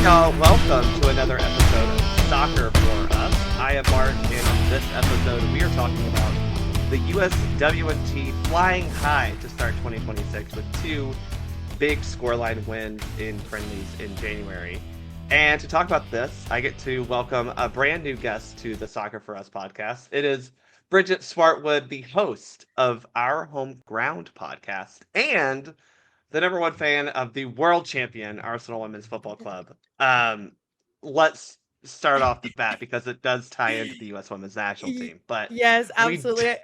y'all. Welcome to another episode of Soccer for Us. I am Mark, and on this episode, we are talking about the USWNT flying high to start 2026 with two big scoreline wins in friendlies in January. And to talk about this, I get to welcome a brand new guest to the Soccer for Us podcast. It is Bridget Swartwood, the host of our Home Ground podcast, and the number one fan of the world champion Arsenal Women's Football Club. Let's start off the bat because it does tie into the U.S. Women's National Team. But yes, absolutely.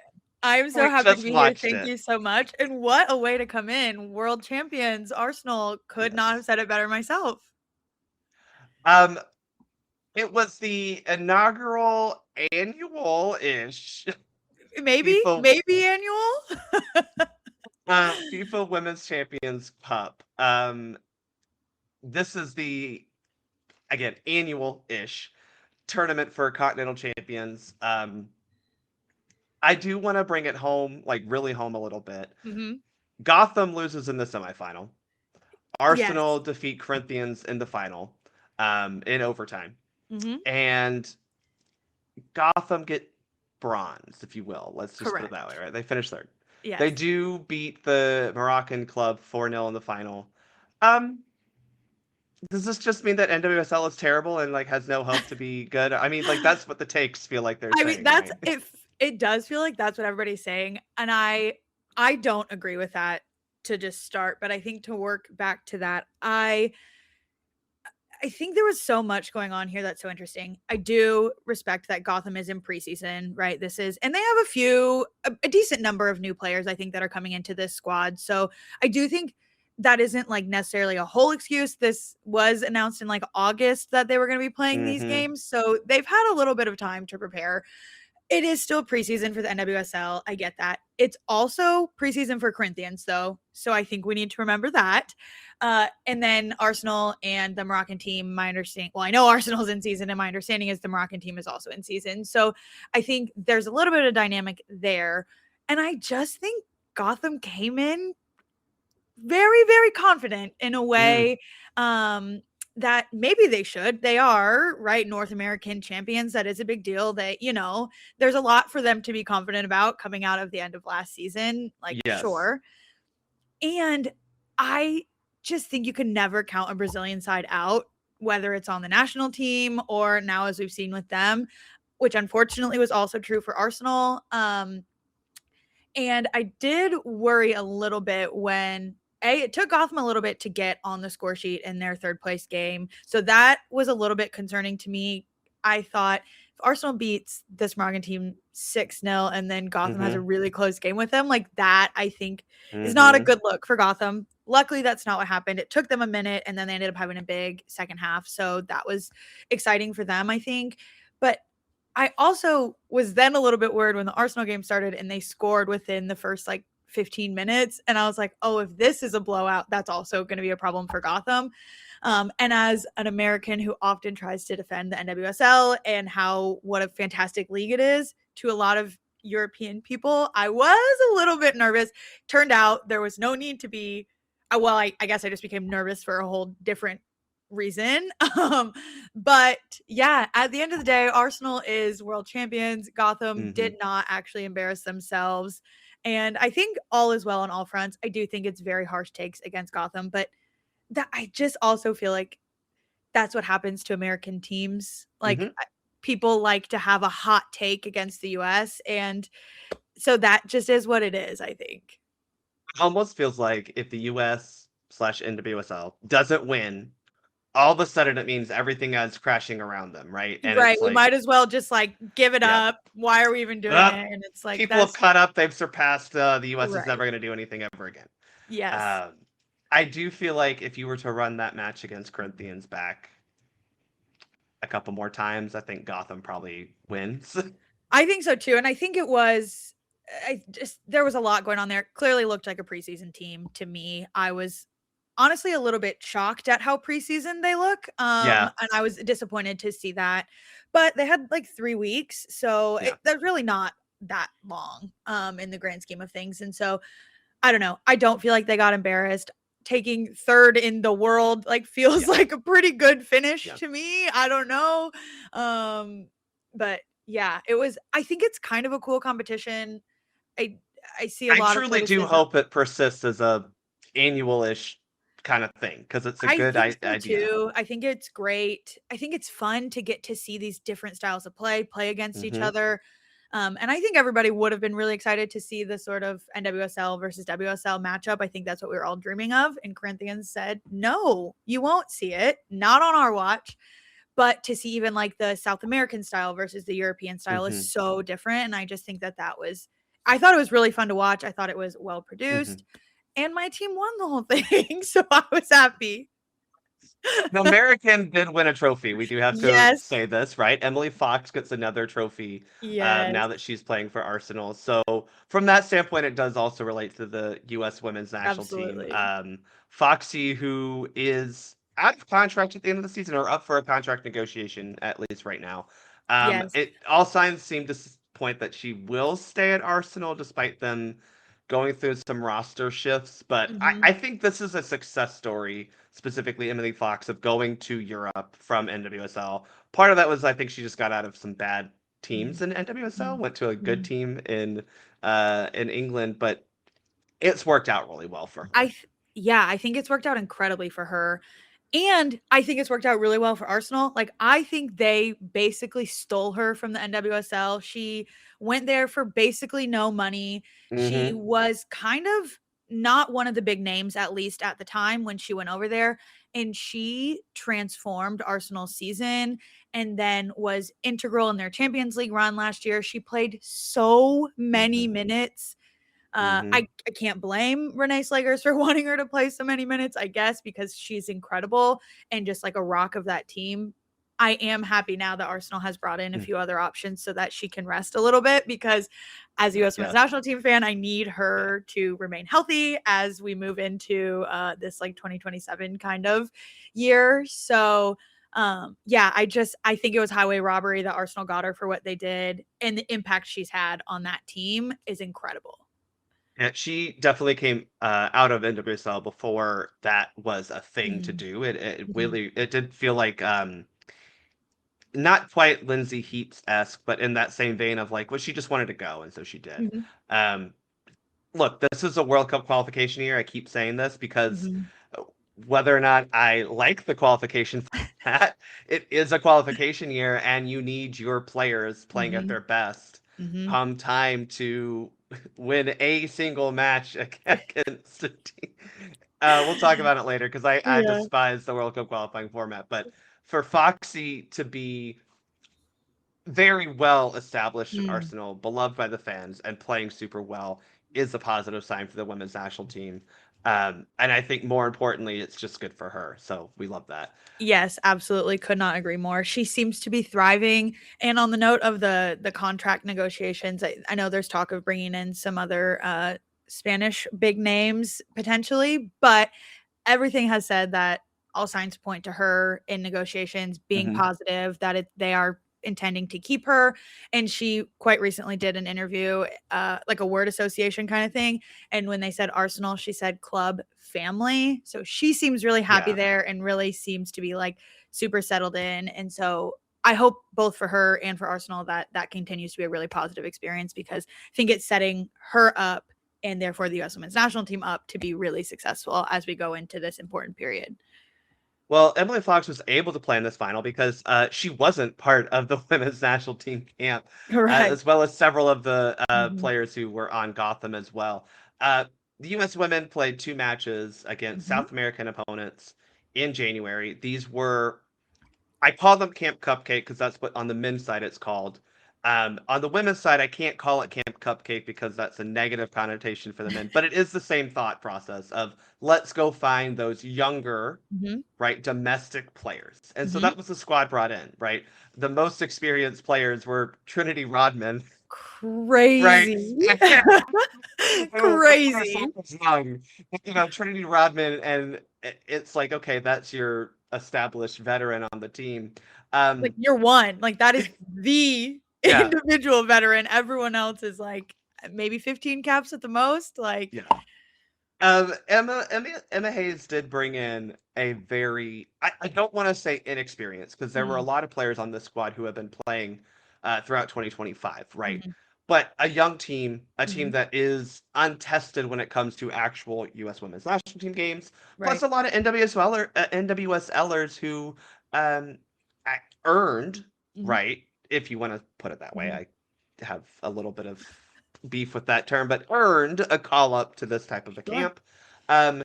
I'm so happy to be here. Thank you so much. And what a way to come in. World champions, Arsenal. Could not have said it better myself. It was the inaugural annual-ish. Maybe annual. FIFA Women's Champions Cup. This is the, again, annual-ish tournament for continental champions. I do want to bring it home, like really home a little bit. Mm-hmm. Gotham loses in the semifinal. Arsenal defeat Corinthians in the final, in overtime. Mm-hmm. And Gotham get bronze, if you will. Let's just Correct. put it that way, right? They finish third. Yes. They do beat the Moroccan club 4-0 in the final. Does this just mean that NWSL is terrible and like has no hope to be good? I mean, like that's what the takes feel like they're saying. I mean, that's right? it does feel like that's what everybody's saying. And I don't agree with that to just start, but I think to work back to that, I think there was so much going on here that's so interesting. I do respect that Gotham is in preseason, right? And they have a decent number of new players, I think, that are coming into this squad. So I do think that isn't like necessarily a whole excuse. This was announced in like August that they were going to be playing these games. So they've had a little bit of time to prepare. It is still preseason for the NWSL. I get that. It's also preseason for Corinthians, though. So I think we need to remember that. And then Arsenal and the Moroccan team, my understanding, well, I know Arsenal's in season, and my understanding is the Moroccan team is also in season. So I think there's a little bit of dynamic there. And I just think Gotham came in very, very confident in a way that maybe they should. They are, right, North American champions. That is a big deal. That, there's a lot for them to be confident about coming out of the end of last season. Like, yes. Sure. And I just think you can never count a Brazilian side out, whether it's on the national team or now, as we've seen with them, which unfortunately was also true for Arsenal. And I did worry a little bit when it took Gotham a little bit to get on the score sheet in their third place game. So that was a little bit concerning to me. I thought if Arsenal beats this Moroccan team 6-0 and then Gotham has a really close game with them, like that, I think is not a good look for Gotham. Luckily, that's not what happened. It took them a minute and then they ended up having a big second half. So that was exciting for them, I think. But I also was then a little bit worried when the Arsenal game started and they scored within the first 15 minutes. And I was like, oh, if this is a blowout, that's also going to be a problem for Gotham. And as an American who often tries to defend the NWSL and what a fantastic league it is to a lot of European people, I was a little bit nervous. Turned out there was no need to be. Well, I guess I just became nervous for a whole different reason. But yeah, at the end of the day, Arsenal is world champions. Gotham did not actually embarrass themselves. And I think all is well on all fronts. I do think it's very harsh takes against Gotham, but that I just also feel like that's what happens to American teams. Like people like to have a hot take against the US. And so that just is what it is, I think. It almost feels like if the US/NWSL doesn't win, all of a sudden it means everything is crashing around them, right? And right. We might as well just give it up. Why are we even doing it? And it's like people have caught up. They've surpassed the US is never going to do anything ever again. Yes. I do feel like if you were to run that match against Corinthians back a couple more times, I think Gotham probably wins. I think so too. And I think there was a lot going on there. Clearly looked like a preseason team to me. I was honestly a little bit shocked at how preseason they look. And I was disappointed to see that. But they had 3 weeks. So that's really not that long in the grand scheme of things. And so I don't know. I don't feel like they got embarrassed. taking third in the world like feels like a pretty good finish to me. I don't know. But yeah, I think it's kind of a cool competition. I see a I lot of truly do criticism. hope it persists as a annual-ish kind of thing because it's a I good think so idea. too. I think it's great. I think it's fun to get to see these different styles of play against each Mm-hmm. other. And I think everybody would have been really excited to see the sort of NWSL versus WSL matchup. I think that's what we were all dreaming of. And Corinthians said, no, you won't see it. Not on our watch. But to see even like the South American style versus the European style is Mm-hmm. so different. And I just think I thought it was really fun to watch. I thought it was well produced. Mm-hmm. And my team won the whole thing. So I was happy. The American did win a trophy. We do have to Yes. say this, right? Emily Fox gets another trophy Yes. now that she's playing for Arsenal. So from that standpoint, it does also relate to the U.S. women's national team. Absolutely. Foxy, who is out of contract at the end of the season or up for a contract negotiation, at least right now. Yes. All signs seem to point that she will stay at Arsenal despite them going through some roster shifts. But Mhm. I think this is a success story, specifically Emily Fox, of going to Europe from NWSL. Part of that was I think she just got out of some bad teams Mhm. in NWSL, Mhm. went to a good Mhm. team in England, but it's worked out really well for her. Yeah, I think it's worked out incredibly for her. And I think it's worked out really well for Arsenal. Like, I think they basically stole her from the NWSL. She went there for basically no money. She Mm-hmm. was kind of not one of the big names, at least at the time when she went over there. And she transformed Arsenal's season and then was integral in their Champions League run last year. She played so many Mm-hmm. minutes. Mm-hmm. I can't blame Renee Slegers for wanting her to play so many minutes, I guess, because she's incredible and just like a rock of that team. I am happy now that Arsenal has brought in a few other options so that she can rest a little bit because as a U.S. women's Yes. national team fan, I need Yeah. her to remain healthy as we move into this like 2027 kind of year. So yeah, I think it was highway robbery that Arsenal got her for what they did, and the impact she's had on that team is incredible. Yeah, she definitely came out of NWSL before that was a thing to Mhm. do. It Mhm. really it did feel like not quite Lindsay Heaps-esque, but in that same vein of like, well, she just wanted to go, and so she did. Mhm. Um, Look, this is a World Cup qualification year. I keep saying this because Mhm. uh, whether or not I like the qualification format, it is a qualification year, and you need your players playing at Mhm. their best Mhm. come time to win a single match against a team. We'll talk about it later because I Yeah. despise the World Cup qualifying format. But for Foxy to be very well established at Mm. Arsenal, beloved by the fans, and playing super well is a positive sign for the women's national team. And I think more importantly, it's just good for her. So we love that. Yes, absolutely. Could not agree more. She seems to be thriving. And on the note of the contract negotiations, I know there's talk of bringing in some other Spanish big names potentially, but everything has said that all signs point to her in negotiations being Hmm. positive that they are intending to keep her. And she quite recently did an interview, like a word association kind of thing. And when they said Arsenal, she said club family. So she seems really happy Yeah. there and really seems to be like super settled in. And so I hope both for her and for Arsenal that that continues to be a really positive experience because I think it's setting her up and therefore the U.S. women's national team up to be really successful as we go into this important period. Well, Emily Fox was able to play in this final because she wasn't part of the women's national team camp, Right. as well as several of the Mhm. players who were on Gotham as well. Uh, the U.S. women played two matches against Mhm. South American opponents in January. These were I call them Camp Cupcake because that's what on the men's side it's called. On the women's side, I can't call it Camp Cupcake because that's a negative connotation for the men, but it is the same thought process of let's go find those younger, Mhm. right, domestic players. And so Mhm. that was the squad brought in, right? The most experienced players were Trinity Rodman, right? Crazy. Crazy. Young. Trinity Rodman, and it's like, okay, that's your established veteran on the team. Like Um, you're one. Like that is the yeah, individual veteran. Everyone else is like maybe 15 caps at the most. Like yeah. Emma Hayes did bring in a very, I don't want to say inexperienced, because there were a Mhm, lot of players on this squad who have been playing throughout 2025, right? mhm, But a young team, a team mhm. that is untested when it comes to actual U.S. Women's National Team games, plus Right. a lot of NWSLers who um, earned, Mhm, right? If you want to put it that way, mhm. I have a little bit of beef with that term, but earned a call up to this type of a Sure. camp. Um,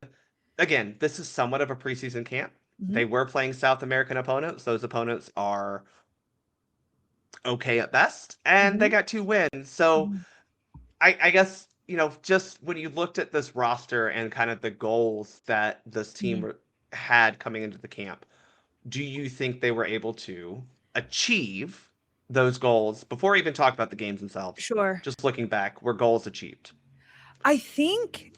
Again, this is somewhat of a preseason camp. Mhm, They were playing South American opponents. Those opponents are okay at best, and they mhm, got 2 wins. So mhm, I guess, just when you looked at this roster and kind of the goals that this mhm. team had coming into the camp, do you think they were able to achieve those goals before we even talk about the games themselves? Sure. Just looking back, were goals achieved? I think,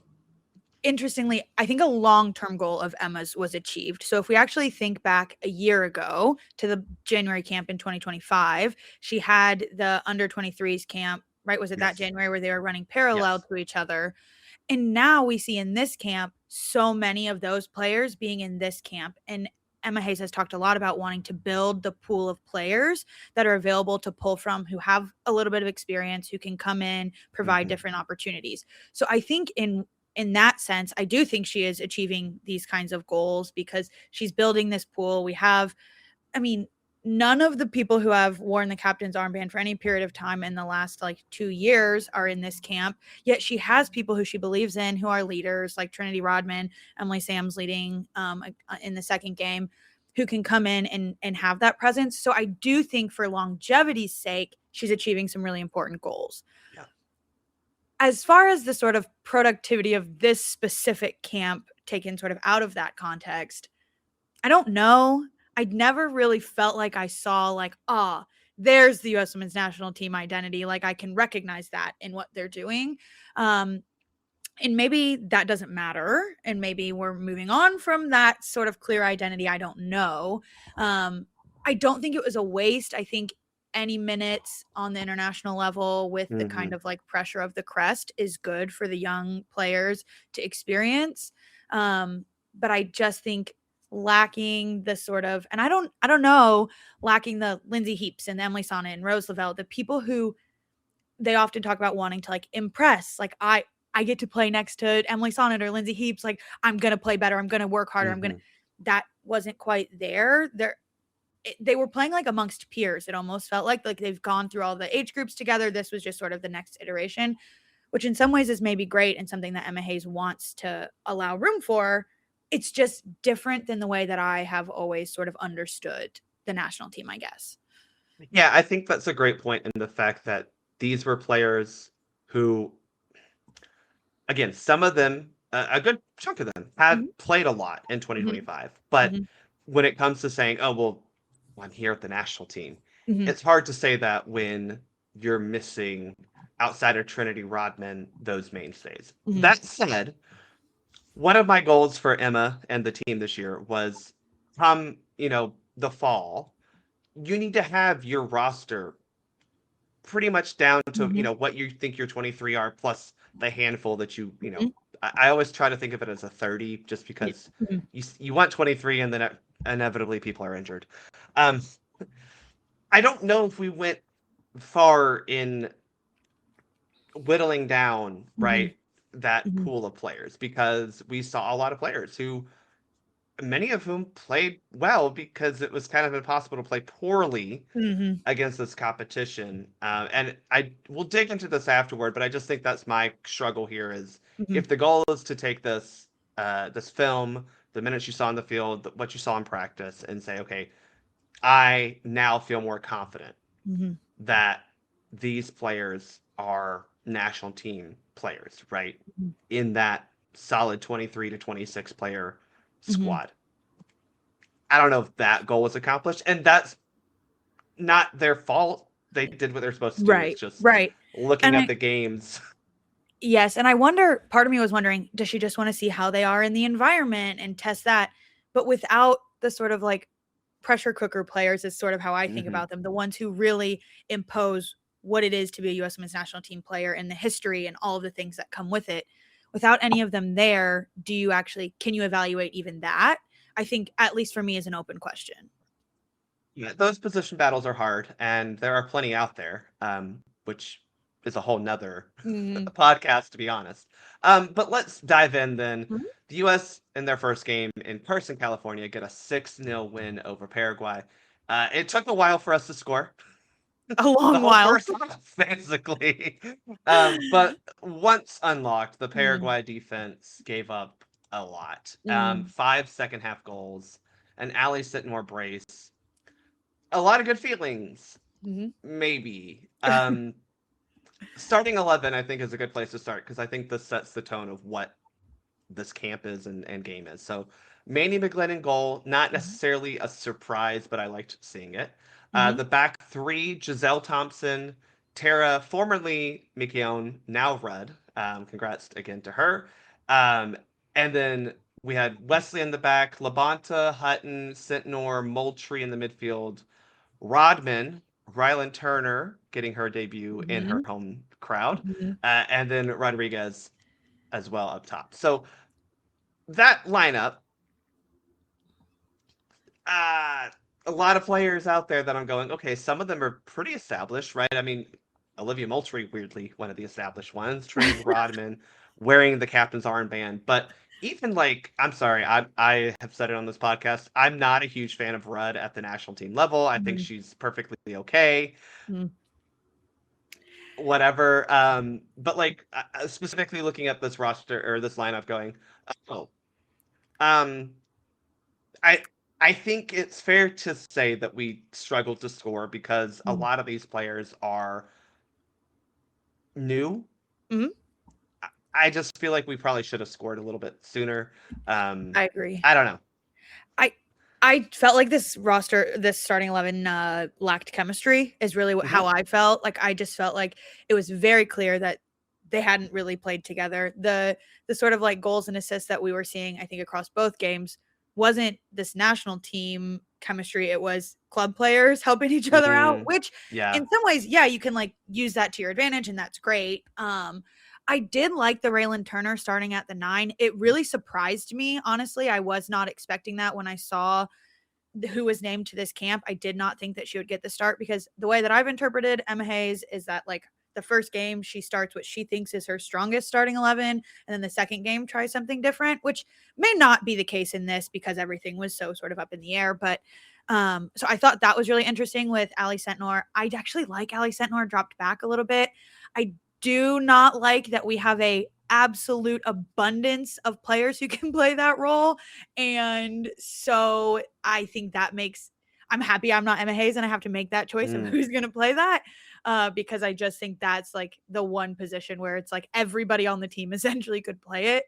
interestingly, I think a long-term goal of Emma's was achieved. So if we actually think back a year ago to the January camp in 2025, she had the under 23s camp, right? Was it that Yes. January where they were running parallel Yes. to each other? And now we see in this camp so many of those players being in this camp. And Emma Hayes has talked a lot about wanting to build the pool of players that are available to pull from, who have a little bit of experience, who can come in, provide Hmm. different opportunities. So I think in that sense, I do think she is achieving these kinds of goals because she's building this pool. We have, I mean, none of the people who have worn the captain's armband for any period of time in the last like 2 years are in this camp. Yet she has people who she believes in who are leaders, like Trinity Rodman, Emily Sam's leading in the second game, who can come in and have that presence. So I do think for longevity's sake, she's achieving some really important goals. Yeah. As far as the sort of productivity of this specific camp taken sort of out of that context, I don't know. I never really felt like I saw like, ah, there's the US Women's National Team identity. Like I can recognize that in what they're doing. Um, and maybe that doesn't matter. And maybe we're moving on from that sort of clear identity. I don't know. I don't think it was a waste. I think any minutes on the international level with the kind Hmm. of like pressure of the crest is good for the young players to experience. But I just think lacking the sort of, and I don't know, lacking the Lindsay Heaps and Emily Sonnet and Rose Lavelle, the people who they often talk about wanting to like impress. Like I get to play next to Emily Sonnet or Lindsay Heaps. Like I'm gonna play better. I'm gonna work harder. I'm gonna. Hmm. That wasn't quite there. They were playing like amongst peers. It almost felt like they've gone through all the age groups together. This was just sort of the next iteration, which in some ways is maybe great and something that Emma Hayes wants to allow room for. It's just different than the way that I have always sort of understood the national team, I guess. Yeah, I think that's a great point in the fact that these were players who, again, some of them, a good chunk of them, had Mhm, played a lot in mhm, 2025. But mhm, when it comes to saying, oh, well, I'm here at the national team, mhm, it's hard to say that when you're missing, outside of Trinity Rodman, those mainstays. mhm, That said, one of my goals for Emma and the team this year was come, the fall, you need to have your roster pretty much down to mhm, what you think your 23 are plus the handful that mhm. I always try to think of it as a 30 just Yeah. because Mhm, you want 23 and then inevitably people are injured. um I don't know if we went far in whittling down, mhm, right, that mhm, pool of players, because we saw a lot of players who, many of whom played well, because it was kind of impossible to play poorly mhm, against this competition. And I will dig into this afterward, but I just think that's my struggle here is, mhm, if the goal is to take this film, the minutes you saw on the field, what you saw in practice, and say, okay, I now feel more confident mhm, that these players are national team players, right? mhm, In that solid 23 to 26 player mhm. squad. I don't know if that goal was accomplished, and that's not their fault. They did what they're supposed to do. It's Right, just right. looking And at I the games. yes, and I wonder, part of me was wondering, does she just wanna see how they are in the environment and test that? But without the sort of, like, pressure cooker players is sort of how I think Hmm. about them, the ones who really impose what it is to be a US Women's National Team player and the history and all of the things that come with it. without any of them there, can you evaluate even that? I think, at least for me, is an open question. Yeah, those position battles are hard, and there are plenty out there, which is a whole nother Mm-hmm. podcast, to be honest. But let's dive in then. Mm-hmm. The U.S. in their first game in person, California, get a 6-0 win over Paraguay. It took a while for us to score. A The long whole while. first half, basically. But once unlocked, the Mm-hmm. Paraguay defense gave up a lot. Mm-hmm. 5 second-half goals, an Ali Sitmore brace, a lot of good feelings, maybe. Starting 11, I think, is a good place to start because I think this sets the tone of what this camp is and game is. So, Manny McGlynn goal, not Mm-hmm. necessarily a surprise, but I liked seeing it. Mm-hmm. The back three, Giselle Thompson, Tara, formerly McKeown, now Rudd. Congrats again to her. Um, and then we had Wesley in the back, Labonta, Hutton, Sentnor, Moultrie in the midfield, Rodman, Rylan Turner getting her debut in her Mm-hmm. home crowd, Mm-hmm. and then Rodriguez as well up top. So that lineup, uh, a lot of players out there that I'm going, okay, some of them are pretty established, right? I mean, Olivia Moultrie, weirdly, one of the established ones, Trinity Rodman wearing the captain's armband. But even like, I'm sorry, I have said it on this podcast, I'm not a huge fan of Rudd at the national team level. I think she's perfectly okay. Mm-hmm. Whatever. But like specifically looking at this roster or this lineup going, oh, um, I I think it's fair to say that we struggled to score because a lot of these players are new. Mm-hmm. I just feel like we probably should have scored a little bit sooner. I agree. I don't know. I felt like this starting 11 lacked chemistry is really how I felt. Like, I just felt like it was very clear that they hadn't really played together. The sort of like goals and assists that we were seeing, I think, across both games wasn't this national team chemistry. It was club players helping each other out, which Yeah. in some ways, yeah, you can like use that to your advantage, and that's great. I did like the Raylan Turner starting at the 9. It really surprised me, honestly. I was not expecting that when I saw who was named to this camp. I did not think that she would get the start, because the way that I've interpreted Emma Hayes is that, like, the first game she starts what she thinks is her strongest starting 11, and then the second game tries something different, which may not be the case in this because everything was so sort of up in the air. But so I thought that was really interesting with Ali Sentnor. I actually like Ali Sentnor dropped back a little bit. I do not like that we have a absolute abundance of players who can play that role. And so I think that I'm happy I'm not Emma Hayes and I have to make that choice of who's going to play that, because I just think that's like the one position where it's like everybody on the team essentially could play it.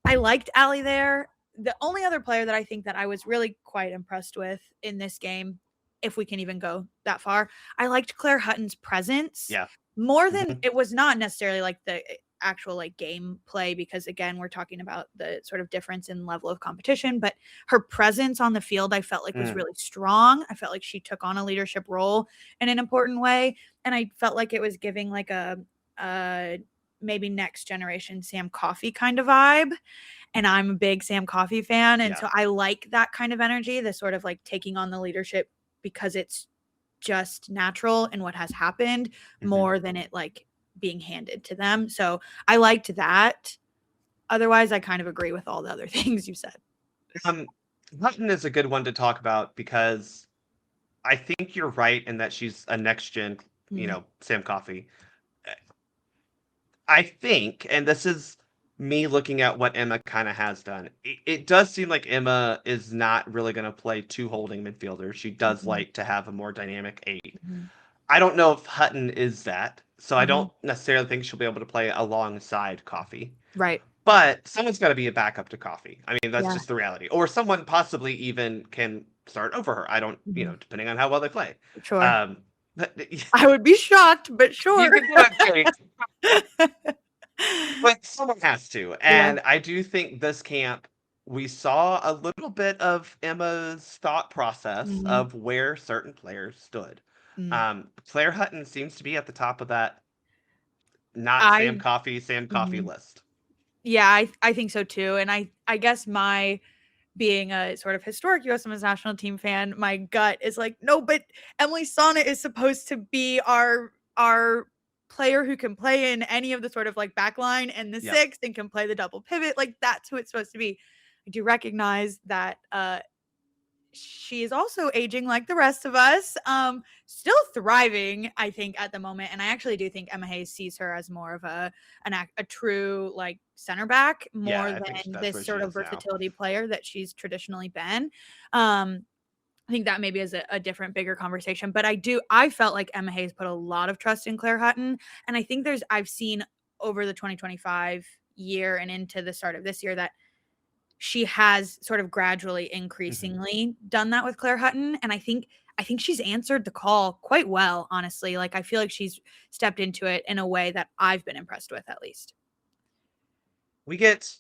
I liked Allie there. The only other player that I think that I was really quite impressed with in this game, if we can even go that far, I liked Claire Hutton's presence. Yeah. More than it was not necessarily like the actual like game play, because again, we're talking about the sort of difference in level of competition, but her presence on the field, I felt like was really strong. I felt like she took on a leadership role in an important way. And I felt like it was giving like a maybe next generation Sam Coffey kind of vibe. And I'm a big Sam Coffey fan. And so I like that kind of energy, the sort of like taking on the leadership because it's just natural in what has happened more than it like being handed to them. So I liked that. Otherwise, I kind of agree with all the other things you said. Hutton is a good one to talk about because I think you're right in that she's a next gen, Sam Coffey. I think, and this is me looking at what Emma kind of has done, it does seem like Emma is not really going to play two holding midfielders. She does like to have a more dynamic 8. I don't know if Hutton is that, so I don't necessarily think she'll be able to play alongside Coffey. Right. But someone's got to be a backup to Coffey. I mean, that's just the reality. Or someone possibly even can start over her. I don't, depending on how well they play. Sure. But, I would be shocked, but sure. You can do it, but someone has to. And I do think this camp, we saw a little bit of Emma's thought process of where certain players stood. Claire Hutton seems to be at the top of that Sam Coffey list. Yeah, I think so too. And I guess my being a sort of historic US Women's National Team fan, my gut is like, no, but Emily Sonnet is supposed to be our player who can play in any of the sort of like back line and the Yep. sixth and can play the double pivot. Like that's who it's supposed to be. I do recognize that she is also aging like the rest of us. Still thriving, I think, at the moment. And I actually do think Emma Hayes sees her as more of a true like center back Yeah, more I think than that's this where she sort of is now. versatility player that she's traditionally been. I think that maybe is a different, bigger conversation. But I felt like Emma Hayes put a lot of trust in Claire Hutton. And I think I've seen over the 2025 year and into the start of this year that she has sort of gradually, increasingly done that with Claire Hutton. And I think she's answered the call quite well, honestly. Like I feel like she's stepped into it in a way that I've been impressed with, at least. We get,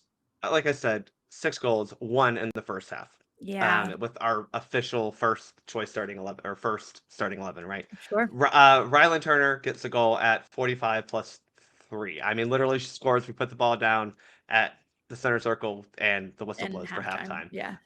like I said, 6 goals, one in the first half. Yeah, With our official first choice starting 11 or first starting 11, right? sure. Rylan Turner gets a goal at 45 plus 3. I mean, literally, she scores. We put the ball down at the center circle, and the whistle And blows for halftime. halftime. Yeah.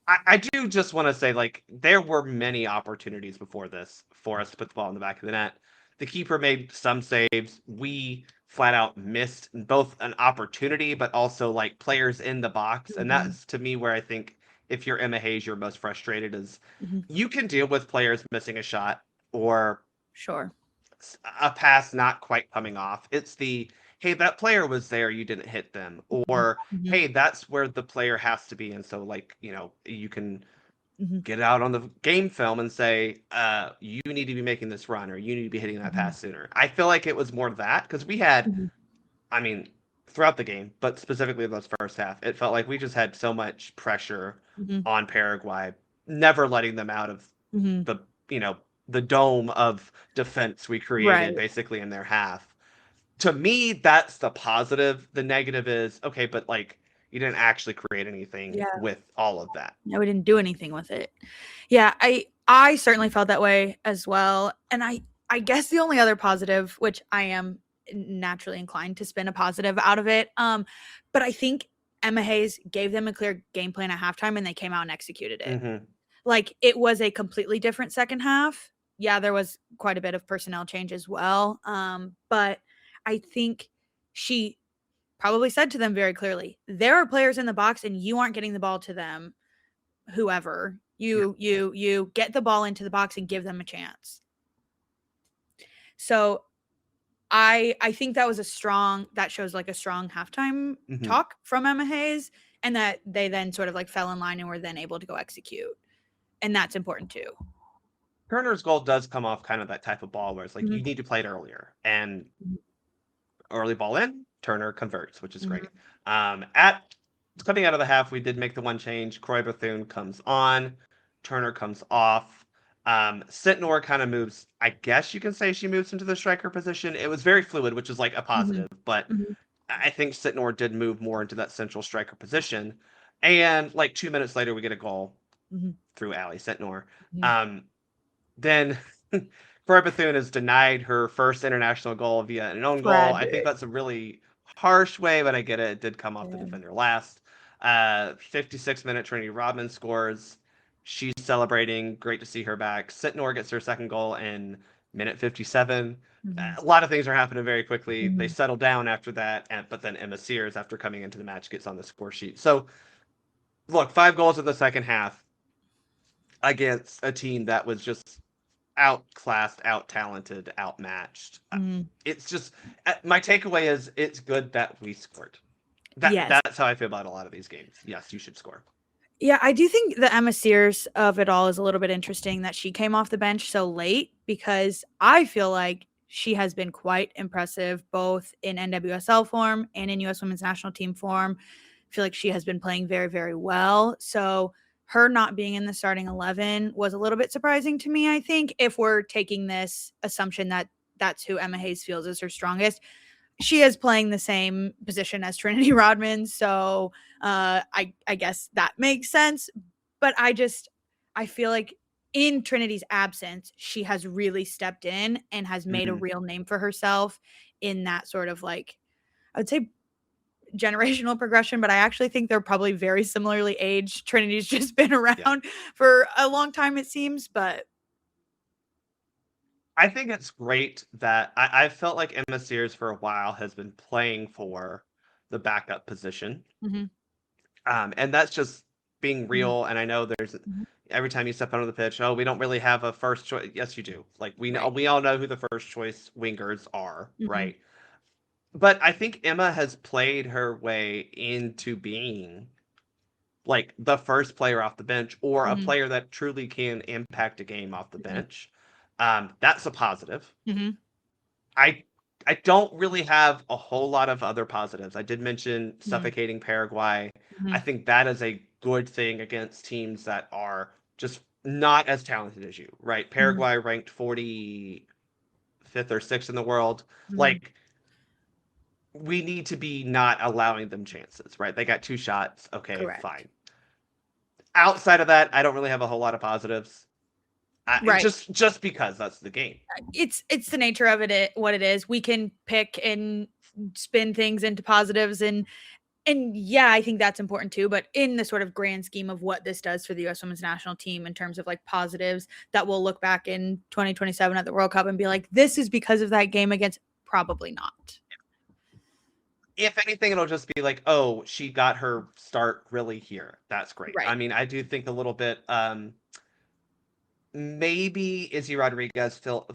I do just want to say, like, there were many opportunities before this for us to put the ball in the back of the net. The keeper made some saves. We flat out missed both an opportunity, but also like players in the box. And Mhm. that's to me where I think if you're Emma Hayes, you're most frustrated is Mhm. you can deal with players missing a shot or Sure. a pass not quite coming off. It's the hey, that player was there, you didn't hit them, Mhm. or Mhm. hey, that's where the player has to be, and so like you can Mhm. get out on the game film and say, you need to be making this run or you need to be hitting that Mhm. pass sooner. I feel like it was more that because we had, Mhm. I mean, throughout the game, but specifically in those first half, it felt like we just had so much pressure Mhm. on Paraguay, never letting them out of Mhm. the, the dome of defense we Right. created basically in their half. To me, that's the positive. The negative is, okay, but like you didn't actually create anything Yeah. with all of that. No, we didn't do anything with it. Yeah, I certainly felt that way as well. And I guess the only other positive, which I am naturally inclined to spin a positive out of it, but I think Emma Hayes gave them a clear game plan at halftime and they came out and executed it. Mm-hmm. Like it was a completely different second half. Yeah, there was quite a bit of personnel change as well. But I think she probably said to them very clearly, there are players in the box and you aren't getting the ball to them, whoever. Yeah. You get the ball into the box and give them a chance. So I think that shows like a strong halftime Mm-hmm. talk from Emma Hayes, and that they then sort of like fell in line and were then able to go execute. And that's important too. Turner's goal does come off kind of that type of ball where it's like Mhm. you need to play it earlier. And Mhm. early ball in, Turner converts, which is great. Mhm. At coming out of the half, we did make the one change. Croy Bethune comes on, Turner comes off. Sitnor kind of moves. I guess you can say she moves into the striker position. It was very fluid, which is like a Mhm. positive, but Mhm. I think Sitnor did move more into that central striker position. And like 2 minutes later, we get a goal Mhm. through Ali Sitnor. Mhm. Um, then Cora Bethune has denied her first international goal via an own goal. I think Tragic. that's a really harsh way, but I get it. It did come off the Yeah. defender last. 56-minute Trinity Rodman scores. She's celebrating. Great to see her back. Sitnor gets her second goal in minute 57. Mhm. A lot of things are happening very quickly. They Mhm. settle down after that, but then Emma Sears, after coming into the match, gets on the score sheet. So, look, 5 goals in the second half against a team that was just outclassed, out talented, outmatched. Mhm. It's just my takeaway is it's good that we scored. Yes. That's how I feel about a lot of these games. Yes, you should score. Yeah, I do think the Emma Sears of it all is a little bit interesting that she came off the bench so late, because I feel like she has been quite impressive both in NWSL form and in US Women's National Team form. I feel like she has been playing very, very well. So her not being in the starting 11 was a little bit surprising to me, I think, if we're taking this assumption that that's who Emma Hayes feels is her strongest. She is playing the same position as Trinity Rodman, so I guess that makes sense. But I feel like in Trinity's absence, she has really stepped in and has made a Mm-hmm. real name for herself in that sort of like, I would say, generational progression, but I actually think they're probably very similarly aged. Trinity's just been around for a long time, it seems, but I think it's great that I felt like Emma Sears for a while has been playing for the backup position. Mhm. And that's just being Mhm. real. And I know there's Mhm. every time you step onto the pitch, oh, we don't really have a first choice. Yes, you do. Like Right. we all know who the first choice wingers are, Mhm. right? But I think Emma has played her way into being like the first player off the bench or a Mhm. player that truly can impact a game off the Mhm. bench. That's a positive. Mhm. I I don't really have a whole lot of other positives. I did mention Mhm. suffocating Paraguay. I Mhm. think that is a good thing against teams that are just not as talented as you, right? Mhm. Paraguay ranked 45th or 6th in the world. Mhm. Like we need to be not allowing them chances, right? They got 2 shots. Okay, Correct. fine. Outside of that, I don't really have a whole lot of positives. Right. Just because that's the game. It's the nature of what it is. We can pick and spin things into positives, and yeah, I think that's important too, but in the sort of grand scheme of what this does for the US women's national team in terms of like positives that we'll look back in 2027 at the World Cup and be like, this is because of that game against, probably not. If anything, it'll just be like, oh, she got her start really here. That's great. I Right. mean, I do think a little bit. Maybe Izzy Rodriguez still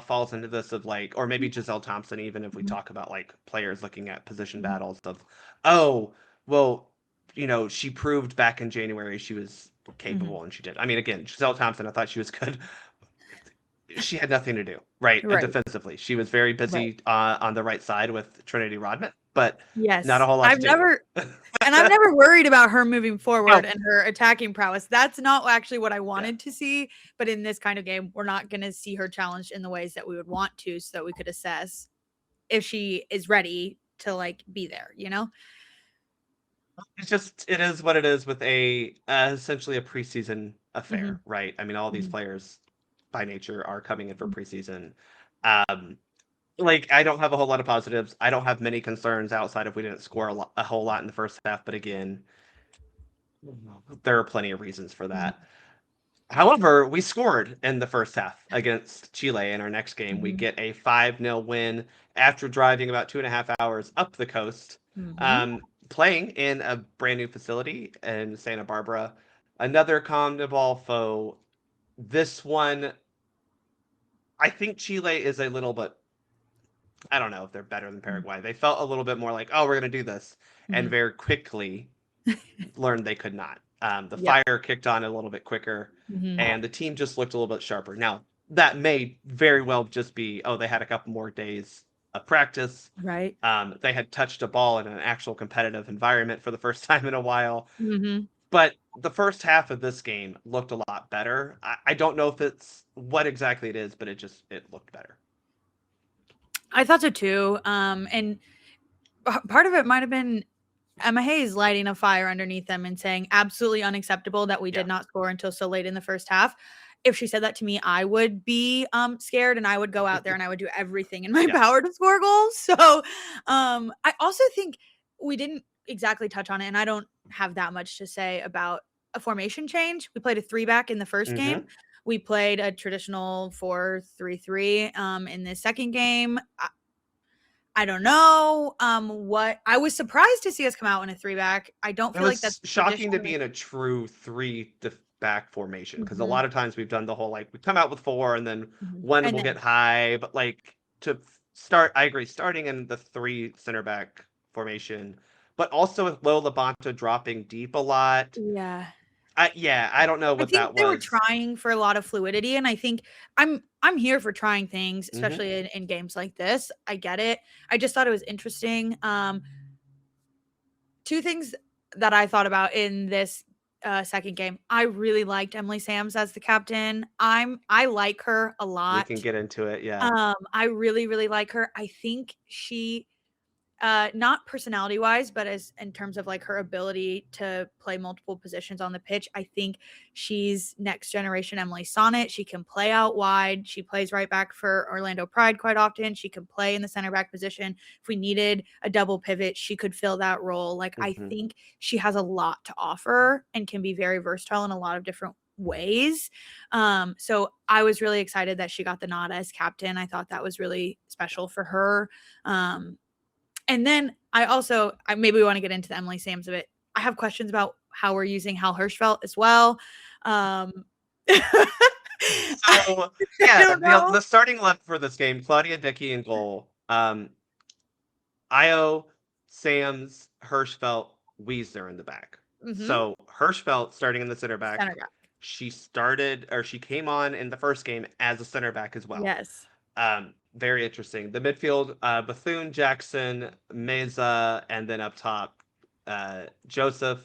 falls into this of like, or maybe Giselle Thompson, even if we Mhm. talk about like players looking at position Mhm. battles of, oh, well, she proved back in January she was Mhm. capable and she did. I mean, again, Giselle Thompson, I thought she was good. She had nothing to do, right? Right. Defensively, she was very Right. busy on the right side with Trinity Rodman, but not a Yes. whole lot to do. I've never worried about her moving forward No, and her attacking prowess. That's not actually what I yeah. wanted to see. But in this kind of game, we're not going to see her challenged in the ways that we would want to, so that we could assess if she is ready to like be there, you know? It is what it is with a essentially a preseason Mhm. affair, right? I mean, all these Mhm. players by nature are coming in for Mhm. preseason. Um, like I don't have a whole lot of positives. I don't have many concerns outside if we didn't score a whole lot in the first half. But again, there are plenty of reasons for Mhm. that. However, we scored in the first half against Chile. In our next game, we Mhm. get a 5-0 win after driving about 2.5 hours up the coast, Mhm. playing in a brand new facility in Santa Barbara. Another CONMEBOL foe. This one, I think Chile is a little bit. I don't know if they're better than Mhm. Paraguay. They felt a little bit more like, oh, we're going to do this. And Mhm. very quickly learned they could not. The Yep. fire kicked on a little bit quicker, Mhm. and the team just looked a little bit sharper. Now, that may very well just be, oh, they had a couple more days of practice. Right. They had touched a ball in an actual competitive environment for the first time in a while. Mhm. But the first half of this game looked a lot better. I don't know if it's what exactly it is, but it looked better. I thought so too. And part of it might have been Emma Hayes lighting a fire underneath them and saying absolutely unacceptable that we Yeah. did not score until so late in the first half. If she said that to me, I would be scared and I would go out there and I would do everything in my Yes. power to score goals. So I also think we didn't exactly touch on it, and I don't have that much to say about a formation change. We played a 3-back in the first game. Mm-hmm. We played a traditional 4-3-3 in the second game. I don't know. What I was surprised to see us come out in a 3-back. I don't It feel like that's was shocking to be traditionally. in a true back formation because a Mhm. lot of times we've done the whole like we come out with four and then Mhm. one And will then get high, but like to start, I agree, starting in the three center back formation, but also with Lola Labonta dropping deep a lot. yeah. I don't know I what think that they were was. trying for a lot of fluidity, and I think I'm here for trying things, Hmm. especially in games like this. I get it. I just thought it was interesting. Two things that I thought about in this second game. I really liked Emily Sams as the captain. I like her a We can lot. get into it. Yeah. I really, really like her. I think she not personality wise, but as in terms of like her ability to play multiple positions on the pitch. I think she's next generation Emily Sonnet. She can play out wide. She plays right back for Orlando Pride quite often. She can play in the center back position. If we needed a double pivot, she could fill that role. Like, I think she has a lot to offer and can be very versatile in a lot of different ways. So I was really excited that she got the nod as captain. I thought that was really special for her. And then maybe we want to get into the Emily Sams of it. I have questions about how we're using Hal Hirschfeld as well. So yeah, the starting left for this game: Claudia Dickey in goal, Io, Sams, Hirschfeld, Wiesner in the back. So Hirschfeld starting in the center back. She came on in the first game as a center back as well. Yes. Very interesting. The midfield, Bethune, Jackson, Meza, and then up top, Joseph,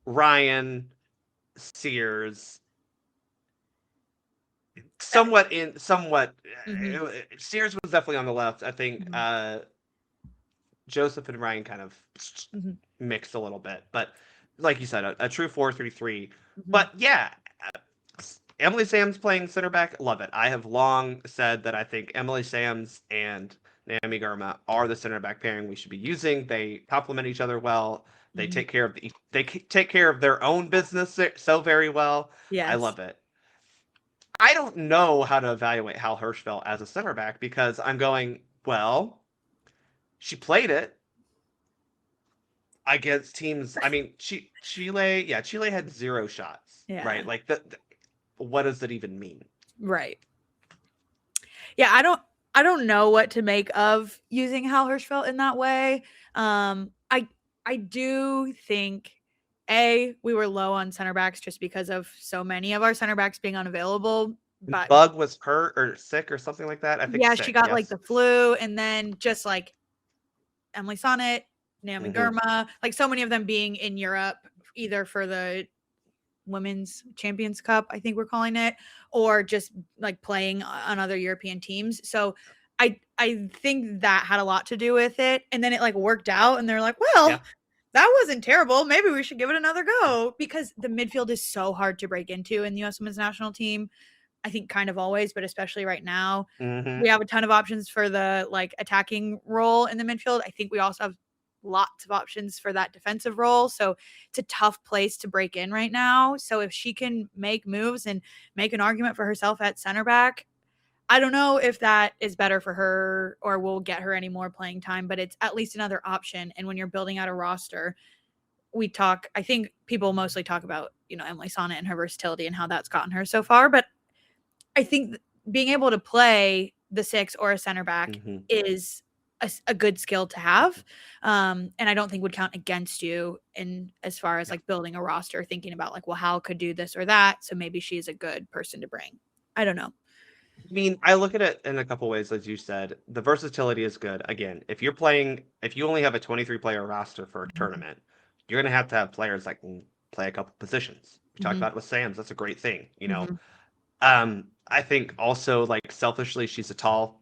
Ryan, Sears. Somewhat. Sears was definitely on the left. I think Joseph and Ryan kind of mixed a little bit, but like you said, a true 4-3-3. But yeah, Emily Sams playing center back, love it. I have long said that I think Emily Sams and Naomi Girma are the center back pairing we should be using. They complement each other well. They take care of their own business so very well. Yes. I love it. I don't know how to evaluate Hal Hirschfeld as a center back because I'm going, well, she played it against teams. I mean, Chile had 0 shots, right? Like what does that even mean? Right. Yeah, I don't know what to make of using Hal Hirschfeld in that way. I do think we were low on center backs just because of so many of our center backs being unavailable. But Bug was hurt or sick or something like that. I think she got like the flu, and then just like Emily Sonnet, Naomi Girma, like so many of them being in Europe, either for the Women's Champions Cup, I think we're calling it, or just like playing on other European teams. So I think that had a lot to do with it. And then it like worked out, and they're like, well, that wasn't terrible. Maybe we should give it another go, because the midfield is so hard to break into in the U.S. Women's National Team. I think kind of always, but especially right now, we have a ton of options for the like attacking role in the midfield. I think we also have lots of options for that defensive role. So it's a tough place to break in right now. So if she can make moves and make an argument for herself at center back, I don't know if that is better for her or will get her any more playing time, but it's at least another option. And when you're building out a roster, I think people mostly talk about, Emily Sonnet and her versatility and how that's gotten her so far. But I think being able to play the 6 or a center back is a good skill to have. And I don't think would count against you in as far as like building a roster, thinking about like, well, Hal could do this or that. So maybe she's a good person to bring. I don't know. I mean, I look at it in a couple ways, as you said. The versatility is good. Again, if you only have a 23-player roster for a tournament, you're going to have players that can play a couple positions. We talked about it with Sams. That's a great thing, I think also, like, selfishly, she's a tall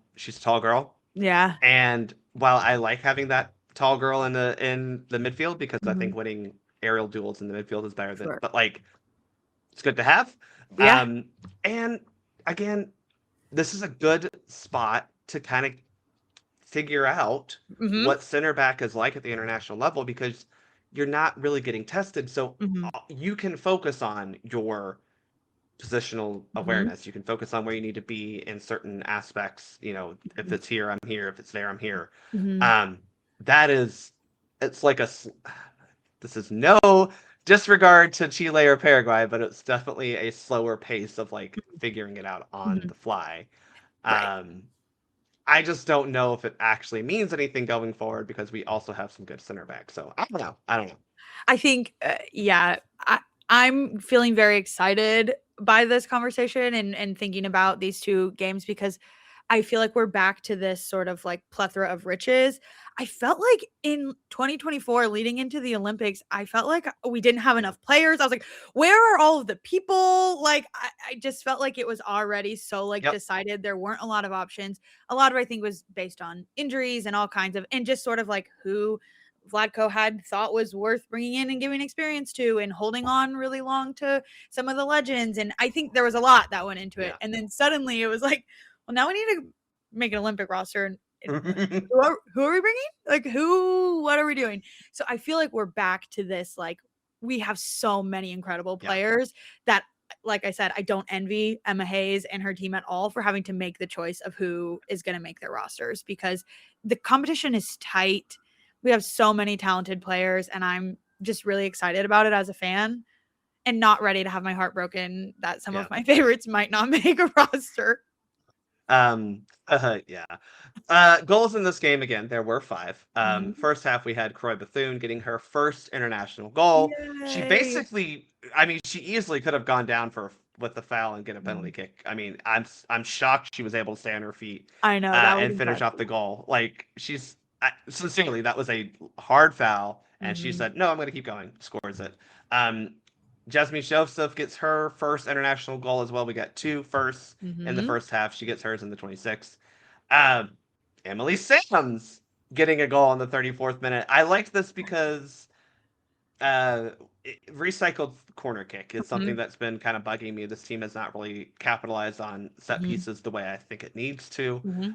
girl. Yeah. And while I like having that tall girl in the midfield, because I think winning aerial duels in the midfield is better than, but like, it's good to have. Yeah. And again, this is a good spot to kind of figure out what center back is like at the international level, because you're not really getting tested. So you can focus on your positional awareness. You can focus on where you need to be in certain aspects. If it's here, I'm here. If it's there, I'm here. It's like this is no disregard to Chile or Paraguay, but it's definitely a slower pace of like figuring it out on the fly. I just don't know if it actually means anything going forward, because we also have some good center backs. So I don't know. I think, I'm feeling very excited by this conversation and thinking about these two games, because I feel like we're back to this sort of like plethora of riches. I felt like in 2024 leading into the Olympics, I felt like we didn't have enough players. I was like, where are all of the people? Like, I just felt like it was already so like decided. There weren't a lot of options. A lot of it, I think, was based on injuries and all kinds of, and just sort of like who Vlatko had thought was worth bringing in and giving experience to and holding on really long to some of the legends. And I think there was a lot that went into it. And then suddenly it was like, well, now we need to make an Olympic roster. And who are we bringing? Like what are we doing? So I feel like we're back to this, like we have so many incredible players that, like I said, I don't envy Emma Hayes and her team at all for having to make the choice of who is going to make their rosters, because the competition is tight. We have so many talented players, and I'm just really excited about it as a fan and not ready to have my heart broken that some of my favorites might not make a roster. Goals in this game, again, there were 5. First half, we had Croy Bethune getting her first international goal. Yay. She basically, I mean, she easily could have gone down with the foul and get a penalty kick. I mean, I'm shocked she was able to stay on her feet. I know, and finish off the goal. Like, sincerely, that was a hard foul, and she said, "No, I'm going to keep going." Scores it. Jasmine Joseph gets her first international goal as well. We got 2 firsts in the first half. She gets hers in the 26th. Emily Sams getting a goal in the 34th minute. I liked this because recycled corner kick is something that's been kind of bugging me. This team has not really capitalized on set pieces the way I think it needs to.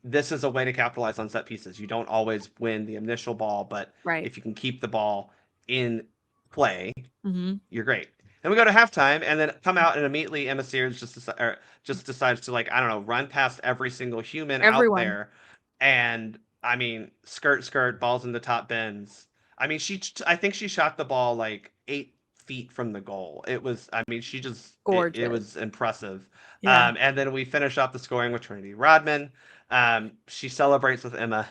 This is a way to capitalize on set pieces. You don't always win the initial ball, but if you can keep the ball in play, you're great. Then we go to halftime, and then come out, and immediately Emma Sears just decides to, like, I don't know, run past every single human out there. And I mean, skirt, balls in the top bins. I mean, I think she shot the ball like 8 feet from the goal. It was, I mean, she just, it was impressive. And then we finish off the scoring with Trinity Rodman. She celebrates with Emma.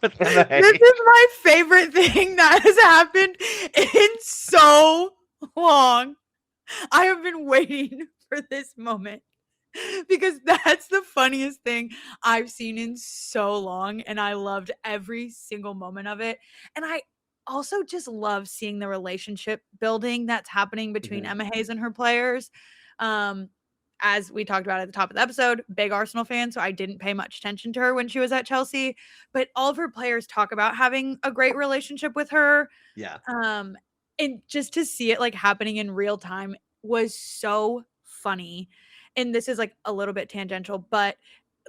This is my favorite thing that has happened in so long. I have been waiting for this moment because that's the funniest thing I've seen in so long, and I loved every single moment of it. And I also just love seeing the relationship building that's happening between Emma Hayes and her players. As we talked about at the top of the episode, big Arsenal fan, so I didn't pay much attention to her when she was at Chelsea, but all of her players talk about having a great relationship with her. And just to see it like happening in real time was so funny. And this is like a little bit tangential, but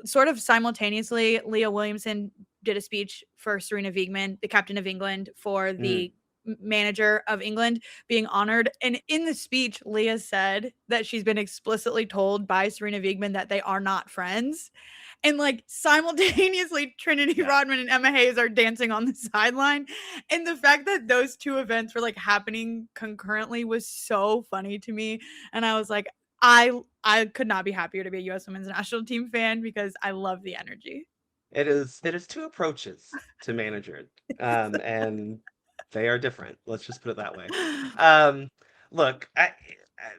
sort of simultaneously, Leah Williamson did a speech for Serena Wiegman, the captain of England, for the manager of England being honored. And in the speech, Leah said that she's been explicitly told by Serena Wiegman that they are not friends. And like simultaneously, Trinity Rodman and Emma Hayes are dancing on the sideline. And the fact that those two events were like happening concurrently was so funny to me. And I was like, I could not be happier to be a U.S. women's national team fan because I love the energy. It is 2 approaches to manager, and they are different. Let's just put it that way. Look,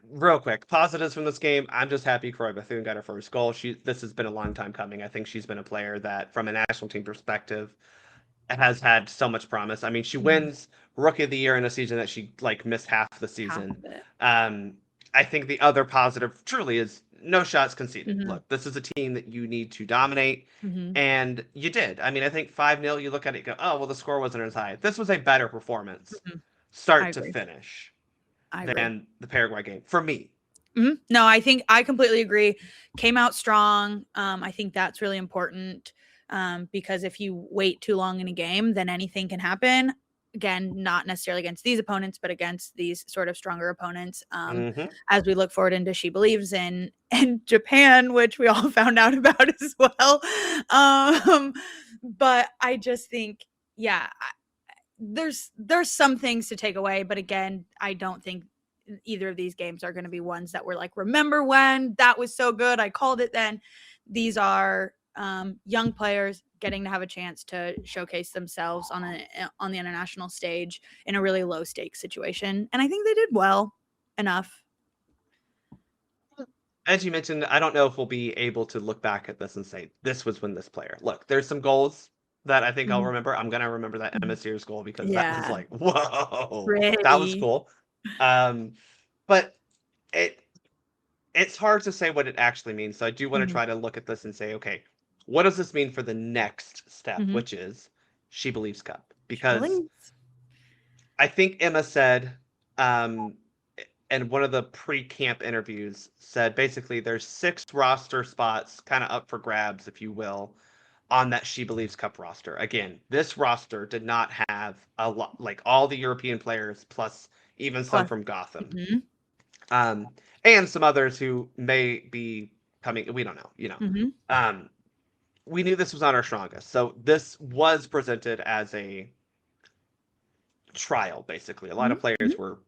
real quick, positives from this game. I'm just happy Croy Bethune got her first goal. This has been a long time coming. I think she's been a player that, from a national team perspective, has had so much promise. I mean, she wins Rookie of the Year in a season that she like missed half the season. I think the other positive truly is no shots conceded. Look, this is a team that you need to dominate, and you did. I mean, I think 5-0, you look at it and go, oh, well, the score wasn't as high. This was a better performance, start to finish, than the Paraguay game, for me. No, I think I completely agree. Came out strong. I think that's really important, because if you wait too long in a game, then anything can happen. Again, not necessarily against these opponents, but against these sort of stronger opponents. As we look forward into SheBelieves in Japan, which we all found out about as well. But I just think, there's some things to take away, but again, I don't think either of these games are going to be ones that we're like, remember when that was so good, I called it then. These are young players getting to have a chance to showcase themselves on the international stage in a really low stakes situation, and I think they did well enough. as you mentioned, I don't know if we'll be able to look back at this and say, this was when this player. Look, there's some goals that I think I'll Mhm, remember. I'm going to remember that mhm. Emma Sears goal because that was Yeah, like, whoa, that was pretty. cool. Um, but it it's hard to say what it actually means. So I do want to Mhm, try to look at this and say, okay, what does this mean for the next step, mhm. which is She Believes Cup? She Because believes. I think Emma said, um, and one of the pre-camp interviews said basically there's 6 roster spots kind of up for grabs, if you will, on that She Believes Cup roster. Again, this roster did not have a lot, like all the European players plus even some Plus from Gotham, mhm, um, and some others who may be coming. We don't know, you know. mhm, Um, we knew this was not our strongest, so this was presented as a trial. Basically, a lot mhm, of players mhm, were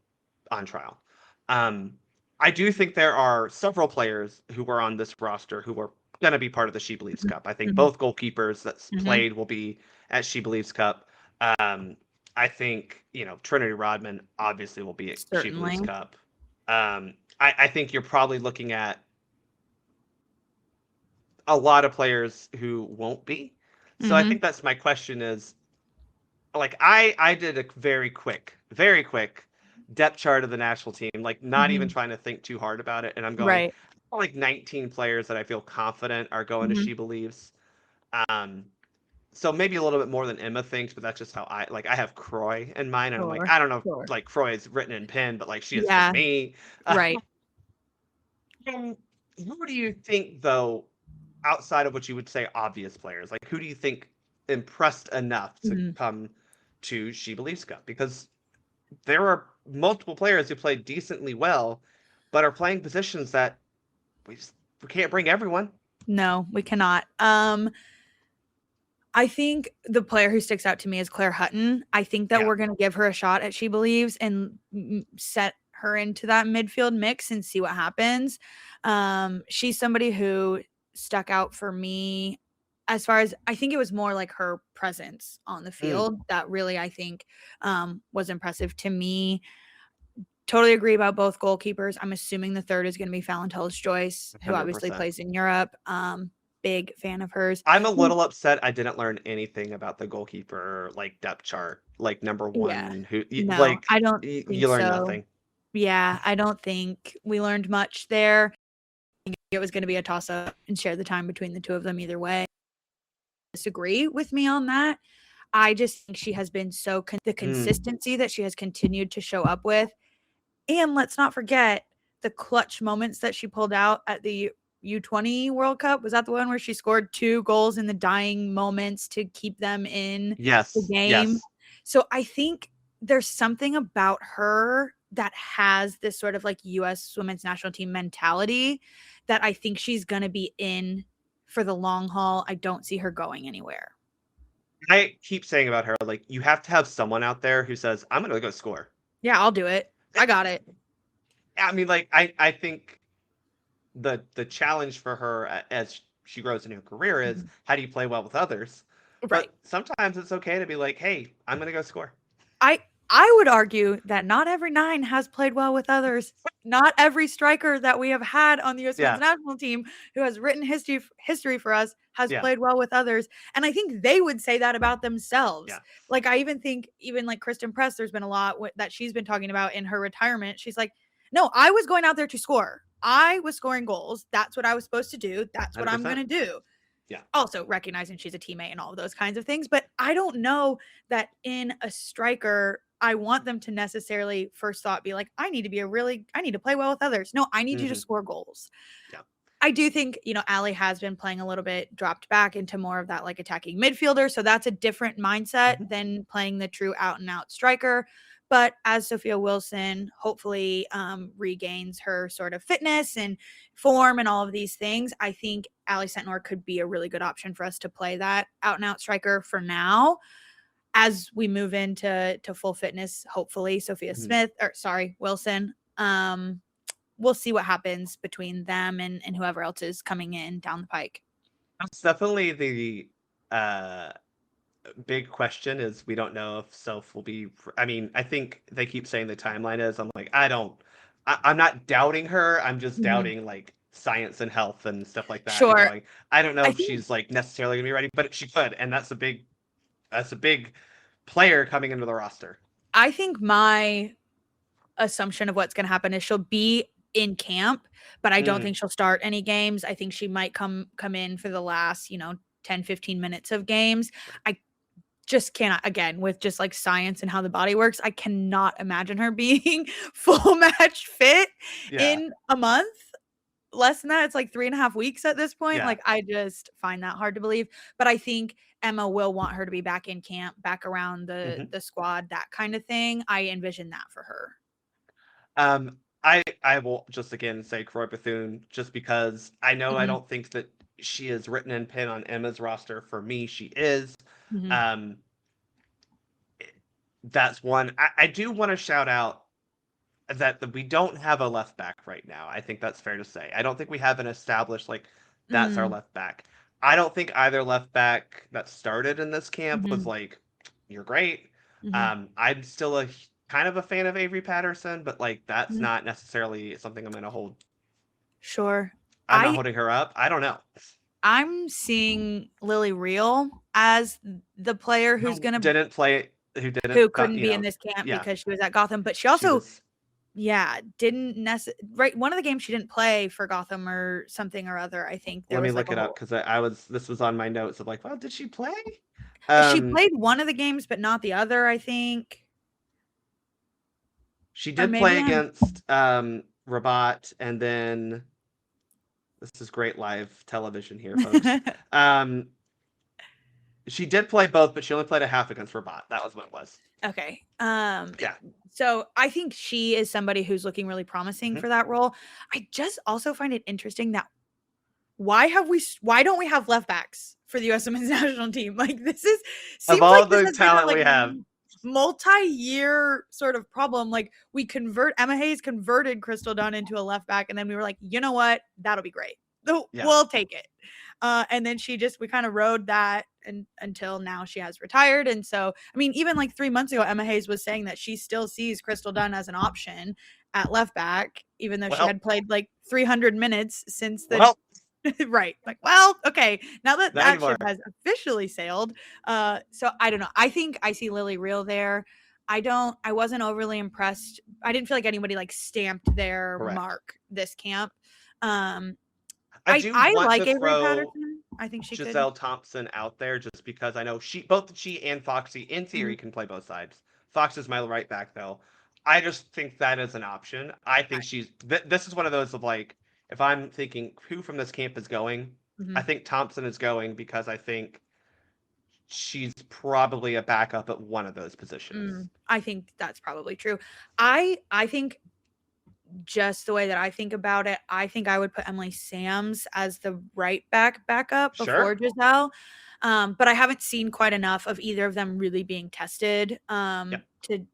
on trial. Um, I do think there are several players who were on this roster who were going to be part of the She Believes mhm, Cup. I think mhm, both goalkeepers that's mhm. played will be at She Believes Cup. I think, you know, Trinity Rodman obviously will be at She Believes Certainly. Cup. I think you're probably looking at a lot of players who won't be. So I Mhm, think that's my question is, like, I did a very quick depth chart of the national team, like not even mhm. trying to think too hard about it. And I'm going Right. like 19 players that I feel confident are going to Mhm. She Believes. Um, so maybe a little bit more than Emma thinks, but that's just how I like. I have Croy in mind, and I'm like, Sure, I don't know if sure. like Croy is written in pen, but like she is for Yeah, me. right. Um, who do you think though, outside of what you would say obvious players, like who do you think impressed enough to Mhm. come to She Believes Cup? Because there are multiple players who play decently well, but are playing positions that we can't bring everyone. No, we cannot. I think the player who sticks out to me is Claire Hutton. I think that Yeah. we're gonna give her a shot at She Believes and set her into that midfield mix and see what happens. She's somebody who stuck out for me as far as I think it was more like her presence on the Mm, field that really I think was impressive to me. Totally agree about both goalkeepers. I'm assuming the third is going to be Fallon Joyce, who obviously 100%. plays in Europe. Big fan of hers. I'm a little upset I didn't learn anything about the goalkeeper like depth chart, like number Yeah. one who No, like I don't think you learn so. nothing. Yeah, I don't think we learned much there. It was going to be a toss up and share the time between the two of them either way. Disagree with me on that. I just think she has been so the Mm, consistency that she has continued to show up with. And let's not forget the clutch moments that she pulled out at the U20 World Cup. Was that the one where she scored 2 goals in the dying moments to keep them in the yes, game? yes. So I think there's something about her that has this sort of like US women's national team mentality that I think she's going to be in for the long haul. I don't see her going anywhere. I keep saying about her, like you have to have someone out there who says, "I'm gonna go score." Yeah, I'll do it. I got it. I mean, like I think the challenge for her as she grows in her career is Mhm. how do you play well with others? Right. But sometimes it's okay to be like, "Hey, I'm gonna go score." I I would argue that not every 9 has played well with others. Not every striker that we have had on the US women's Yeah, national team who has written history for us has yeah, played well with others, and I think they would say that about themselves. yeah. Like, I even think even, like, Kristen Press, there's been a lot that she's been talking about in her retirement. She's like, "No, I was going out there to score. I was scoring goals. That's what I was supposed to do. That's what I'm 100%. gonna do." Yeah. Also recognizing she's a teammate and all of those kinds of things. But I don't know that in a striker, I want them to necessarily first thought be like, I need to play well with others. No, I need you to Mhm. score goals. Yeah. I do think, Allie has been playing a little bit dropped back into more of that like attacking midfielder. So that's a different mindset Mhm. than playing the true out and out striker. But as Sophia Wilson hopefully regains her sort of fitness and form and all of these things, I think Allie Sentnor could be a really good option for us to play that out and out striker for now. As we move into full fitness, hopefully Mhm. Wilson. We'll see what happens between them and whoever else is coming in down the pike. That's definitely the uh big question is we don't know if Soph will be. I mean, I think they keep saying the timeline is. I'm like, I'm not doubting her. I'm just Mhm. doubting like science and health and stuff like that and Sure. going, I don't know I if think she's like necessarily gonna be ready, but she could, and that's a big player coming into the roster. I think my assumption of what's going to happen is she'll be in camp, but I don't Mm, think she'll start any games. I think she might come in for the last, 10, 15 minutes of games. sure. I just cannot, again, with just like science and how the body works, I cannot imagine her being full match fit Yeah, in a month. Less than that, it's like 3.5 weeks at this point. yeah. Like, I just find that hard to believe. But I think Emma will want her to be back in camp, back around the Hmm. the squad, that kind of thing. I envision that for her. I will just again say Croy Bethune just because I know I Mhm, don't think that she is written in pen on Emma's roster. For me, she is. mhm, Um, that's one. I do want to shout out that we don't have a left back right now. I think that's fair to say. I don't think we have an established like that's our mm, left back. I don't think either left back that started in this camp was mhm, like, you're great. mhm, I'm still kind of a fan of Avery Patterson, but like that's mhm. not necessarily something I'm gonna hold. Sure. I'm not I holding her up. I don't know. I'm seeing Lily Real as the player who's Who gonna didn't play? Who who didn't? couldn't You be in know? this camp Yeah, because she was at Gotham, but she she also, was. yeah, didn't right, one of the games she didn't play for Gotham or something or other, I think. There Let me was like look a it up whole because I was. This was on my notes of like, well, did she play? she Um, played one of the games, but not the other, I think. She Or did maybe play I'm against Rabat, and then this is great live television here, folks. Um, she did play both, but she only played a half against Rabat. That was what it was. Okay. Yeah. So I think she is somebody who's looking really promising Hmm. for that role. I just also find it interesting that why don't we have left backs for the US Women's National Team? Like, this is Of seems all like this the has been a talent like we have, multi-year sort of problem. Like, Emma Hayes converted Crystal Dunn into a left back, and then we were like, you know what? That'll be great. yeah. We'll take it. And then we kind of rode that until now she has retired. And so, I mean, even like 3 months ago, Emma Hayes was saying that she still sees Crystal Dunn as an option at left back, even though she Well, had played like 300 minutes since the well, right. Like, well, okay. Now that not that anymore. ship has officially sailed, so I don't know. I think I see Lily Real there. I wasn't overly impressed. I didn't feel like anybody like stamped their Correct. mark this camp. Um, I do I want to like Avery throw Patterson. I think she could. Giselle Thompson out there just because I know both she and Foxy in theory Mhm. can play both sides. Fox is my right back though. I just think that is an option. I think Right. this is one of those of like if I'm thinking who from this camp is going, I Mhm. think Thompson is going because I think she's probably a backup at one of those positions. I think that's probably true. I think just the way that I think about it, I think I would put Emily Sams as the right backup Sure. before Giselle. But I haven't seen quite enough of either of them really being tested Yeah.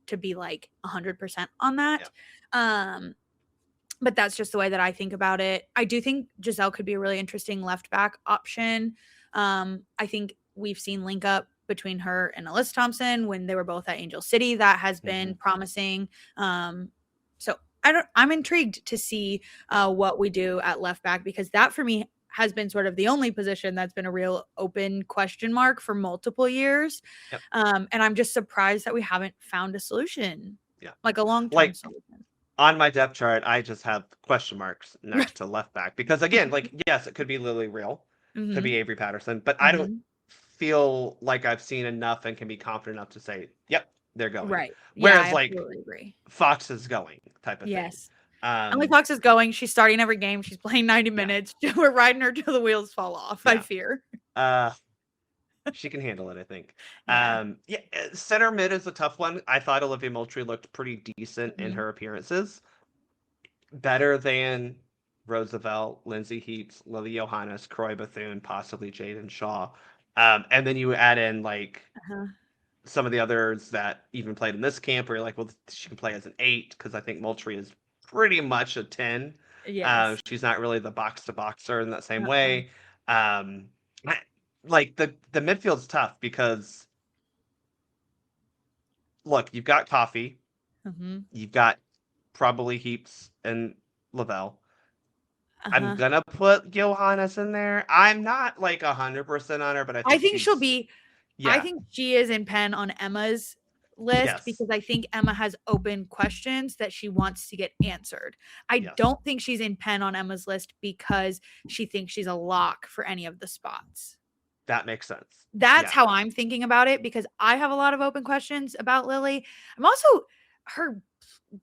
to be like 100% on Yeah. that. Um, but that's just the way that I think about it. I do think Giselle could be a really interesting left back option. I think we've seen link up between her and Alyssa Thompson when they were both at Angel City. That has Hmm. been promising. So I'm intrigued to see what we do at left back, because that for me has been sort of the only position that's been a real open question mark for multiple years. Yep. And I'm just surprised that we haven't found a solution, Yeah. like a long-term Like solution. on my depth chart, I just have question marks next to left back because again, like yes, it could be Lily Real, could Hmm. be Avery Patterson, but I don't Hmm. feel like I've seen enough and can be confident enough to say, yep, they're going. Right. Yeah, I Whereas like absolutely agree. Fox is going type of thing. Yes. Emily Um, Fox is going. She's starting every game. She's playing 90 yeah, minutes. We're riding her till the wheels fall off, I yeah. fear. Uh, she can handle it, I think. Yeah. Yeah, center mid is a tough one. I thought Olivia Moultrie looked pretty decent in Mhm. her appearances. Better than Roosevelt, Lindsay Heaps, Lily Johannes, Croy Bethune, possibly Jaden Shaw. And then you add in like Uh-huh. some of the others that even played in this camp where you're like, well, she can play as an 8 because I think Moultrie is pretty much a 10. Yes. She's not really the box to boxer in that same Uh-uh. way. Um, like the midfield's tough because look, you've got Coffee, Mhm. you've got probably Heaps and Lavelle. I'm Uh-huh. gonna put Johannes in there. I'm not like 100% on her, but I I think think she'll she's be I yeah, think she is in pen on Emma's list yes, because I think Emma has open questions that she wants to get answered. I yes, don't think she's in pen on Emma's list because she thinks she's a lock for any of the spots. that makes sense. That's Yeah, how I'm thinking about it because I have a lot of open questions about Lily. I'm also her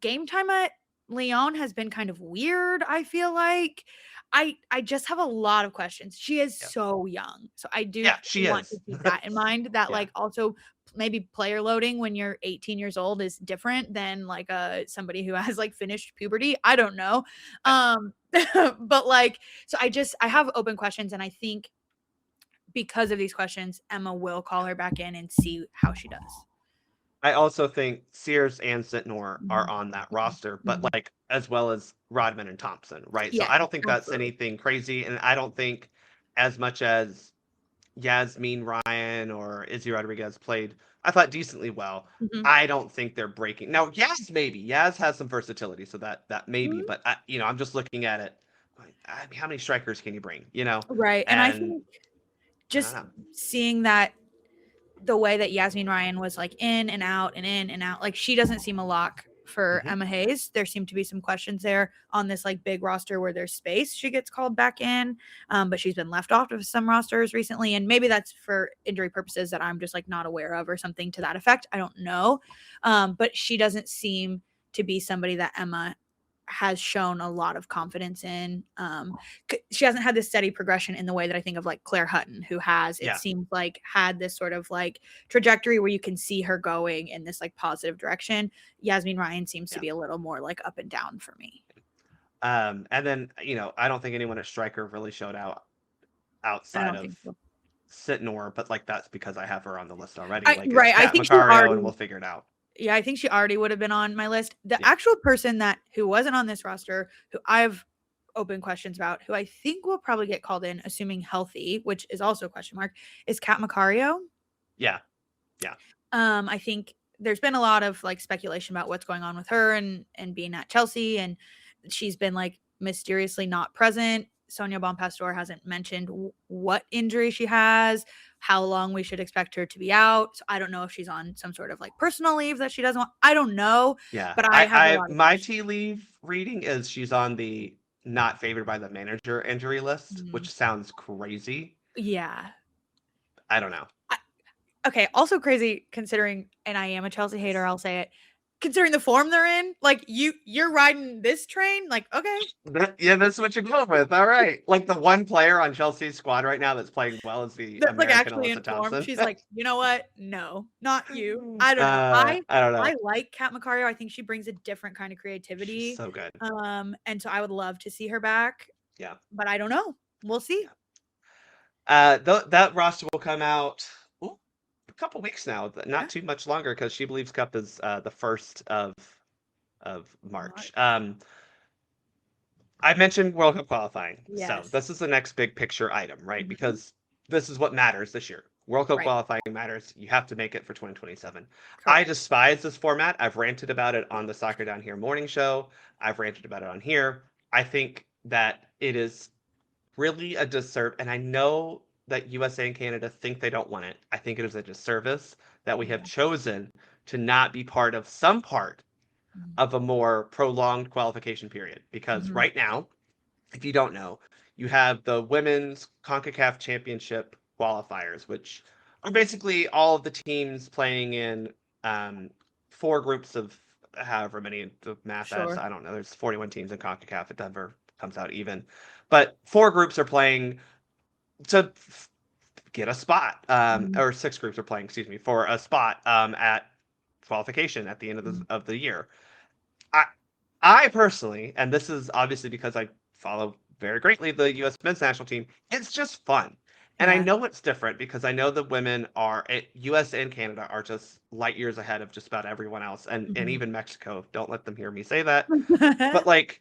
game time at Leon has been kind of weird, I feel like. I just have a lot of questions. She is yeah, so young. So I do yeah. She want to is. keep that in mind that Yeah, like also maybe player loading when you're 18 years old is different than like somebody who has like finished puberty. I don't know. Um but like so I have open questions and I think because of these questions Emma will call her back in and see how she does. I also think Sears and Sitnor are Mhm. on that Mhm. roster, but Mhm. like as well as Rodman and Thompson, right? So Yeah, I don't think that's absolutely. anything crazy, and I don't think as much as Yasmin Ryan or Izzy Rodriguez played, I thought decently well. Mhm. I don't think they're breaking. Now, Yaz maybe. Yaz has some versatility, so that maybe. Mhm. But I'm just looking at it. I mean, how many strikers can you bring? Right, and I And think I don't just know. seeing that the way that Yasmin Ryan was like in and out and in and out, like she doesn't seem a lock for Hmm. Emma Hayes. There seem to be some questions there on this like big roster where there's space. She gets called back in, but she's been left off of some rosters recently, and maybe that's for injury purposes that I'm just like not aware of or something to that effect. I don't know, but she doesn't seem to be somebody that Emma has shown a lot of confidence in. She hasn't had this steady progression in the way that I think of like Claire Hutton, who has, it Yeah, seems like, had this sort of like trajectory where you can see her going in this like positive direction. Yasmin Ryan seems to yeah. be a little more like up and down for me. And then I don't think anyone at striker really showed out I outside don't of think so. Sitnor, but like that's because I have her on the list already. I Like it's right. I Kat think she Macario, and we'll already figure it out. yeah, I think she already would have been on my list. The Yeah. actual person that who wasn't on this roster, who I've open questions about, who I think will probably get called in, assuming healthy, which is also a question mark, is Kat Macario. Yeah. Yeah. I think there's been a lot of like speculation about what's going on with her and being at Chelsea, and she's been like mysteriously not present. Sonia Bonpastor hasn't mentioned what injury she has, how long we should expect her to be out. So I don't know if she's on some sort of like personal leave that she doesn't want. I don't know, Yeah. but I have a I lot of my questions. tea leave reading is she's on the not favored by the manager injury list, Mm, which sounds crazy. yeah. I don't know. I, okay, also crazy considering, and I am a Chelsea hater, I'll say it. Considering the form they're in, like you're riding this train, like okay, Yeah, that's what you're going with. All right. Like the one player on Chelsea's squad right now that's playing well is the that's like American actually Alyssa informed. Thompson. She's like, you know what? No, not you. I don't know. I don't I know. like Kat Macario. I think she brings a different kind of She's creativity. so good. And so I would love to see her back, Yeah. but I don't know. We'll see. Yeah. That roster will come out ooh, a couple weeks now, not Yeah. too much longer because She Believes Cup is the first of March. March. I mentioned World Cup qualifying, so Yes. this is the next big picture item, right? Mhm. Because this is what matters this year. World Cup Right. qualifying matters. You have to make it for 2027. I Correct. despise this format. I've ranted about it on the Soccer Down Here morning show. I've ranted about it on here. I think that it is really a disservice, and I know that USA and Canada think they don't want it. I think it is a disservice that we have Yeah. chosen to not be part of some part Mhm. of a more prolonged qualification period. Because Mhm. right now, if you don't know, you have the women's CONCACAF Championship qualifiers, which are basically all of the teams playing in um, four groups of however many the math adds. Sure. I don't know. There's 41 teams in CONCACAF. It never comes out even. But four groups are playing to get a spot, Mhm. or six groups are playing, excuse me, for a spot at qualification at the end of Mhm. the year. I I personally, and this is obviously because I follow very greatly the U.S. men's national team, it's just fun. And I Yeah. know it's different because I know the women are, U.S. and Canada are just light years ahead of just about everyone else, and Mhm. even Mexico. Don't let them hear me say that. But like,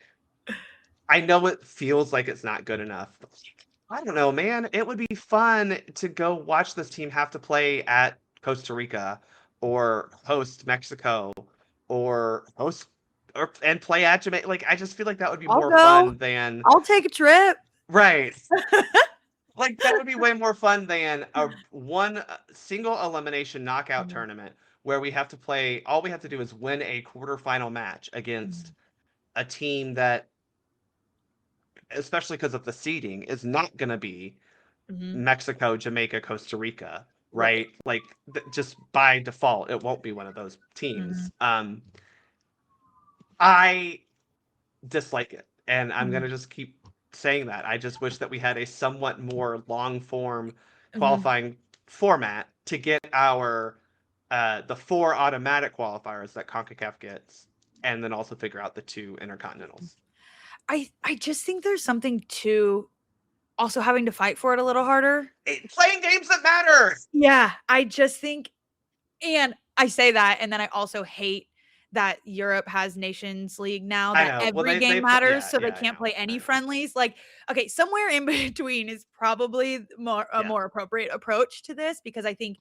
I know it feels like it's not good enough. I don't know, man. It would be fun to go watch this team have to play at Costa Rica or host Mexico or host and play at Jamaica. Like, I just feel like that would be I'll more go. fun than I'll take a trip. right. Like, that would be way more fun than a one single elimination knockout Mhm. tournament where we have to play. All we have to do is win a quarterfinal match against a team that, especially because of the seeding, is not going to be Mhm. Mexico, Jamaica, Costa Rica, Right. right? Like, just by default, it won't be one of those teams. Mhm. I dislike it, and I'm Mhm. gonna just keep saying that. I just wish that we had a somewhat more long form Mhm. qualifying format to get our the 4 automatic qualifiers that CONCACAF gets, and then also figure out the 2 intercontinentals. I just think there's something to also having to fight for it a little harder. Playing games that matter. Yeah, I just think, and I say that, and then I also hate that Europe has Nations League now I that know. Well, every game matters, yeah, so they yeah, can't play I any know. friendlies. Like, okay, somewhere in between is probably a Yeah, more appropriate approach to this, because I think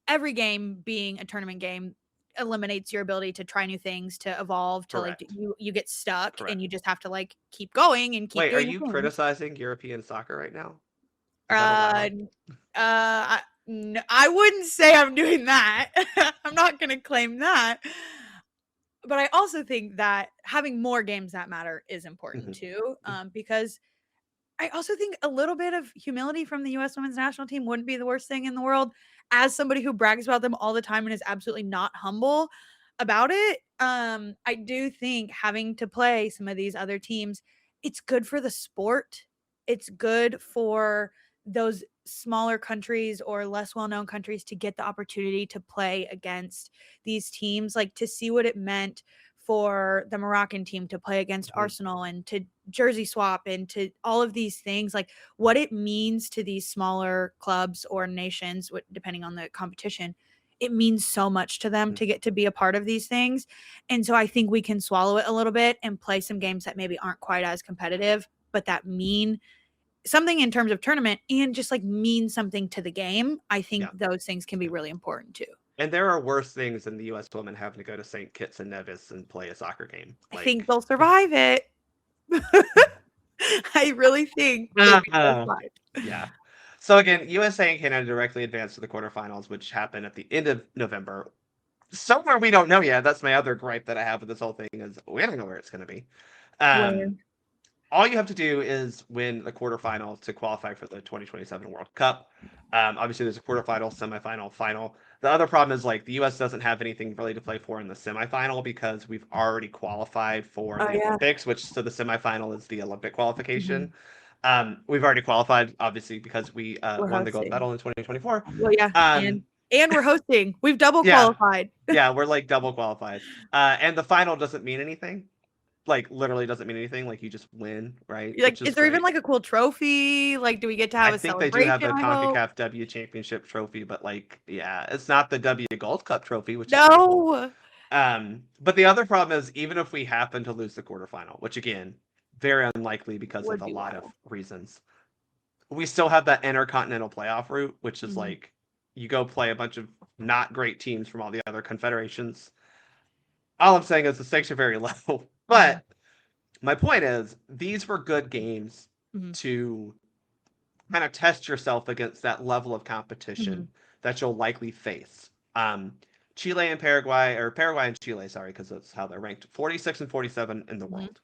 every game being a tournament game eliminates your ability to try new things, to evolve, to like correct, you get stuck and correct. you just have to like keep going and keep Wait, are doing the you things. criticizing European soccer right now? Is that Uh, allowed? I wouldn't say I'm doing that. I'm not going to claim that. But I also think that having more games that matter is important Mhm. too, because I also think a little bit of humility from the US women's national team wouldn't be the worst thing in the world. As somebody who brags about them all the time and is absolutely not humble about it, I do think having to play some of these other teams, it's good for the sport. It's good for those smaller countries or less well-known countries to get the opportunity to play against these teams, like to see what it meant for the Moroccan team to play against Mhm. Arsenal and to jersey swap and to all of these things, like what it means to these smaller clubs or nations, depending on the competition. It means so much to them Mhm. to get to be a part of these things. And so I think we can swallow it a little bit and play some games that maybe aren't quite as competitive, but that mean something in terms of tournament and just like mean something to the game. I think Yeah. those things can be really important too. And there are worse things than the U.S. women having to go to St. Kitts and Nevis and play a soccer game. I think Like, they'll survive it. I really think they'll be just fine. yeah. So again, USA and Canada directly advanced to the quarterfinals, which happened at the end of November. Somewhere we don't know yet. That's my other gripe that I have with this whole thing is we don't know where it's going to be. Where? All you have to do is win the quarterfinal to qualify for the 2027 World Cup. Obviously, there's a quarterfinal, semifinal, final. The other problem is like the U.S. doesn't have anything really to play for in the semifinal because we've already qualified for Oh the yeah. Olympics, which so the semifinal is the Olympic qualification. Mhm. We've already qualified, obviously, because we We're won the gold hosting. medal in 2024. Well, yeah, Um, and we're hosting. We've double yeah, qualified. yeah, we're like double qualified. And the final doesn't mean anything. Like literally doesn't mean anything. Like you just win, right? Like, Which is is there even great. like a cool trophy? Like, do we get to I have a think they do have celebration? the I hope. CONCACAF W Championship trophy, but like, yeah, it's not the W Gold Cup trophy, which is pretty cool. No. But the other problem is even if we happen to lose the quarterfinal, which again, very unlikely because of Would a be lot of wild. reasons, we still have that intercontinental playoff route, which is Mhm. like you go play a bunch of not great teams from all the other confederations. All I'm saying is the stakes are very low. Mhm. But my point is, these were good games Mhm. to kind of test yourself against that level of Mhm. competition that you'll likely face. Chile and Paraguay, or Paraguay and Chile, sorry, because that's how they're ranked, 46 and 47 in the Mhm. world,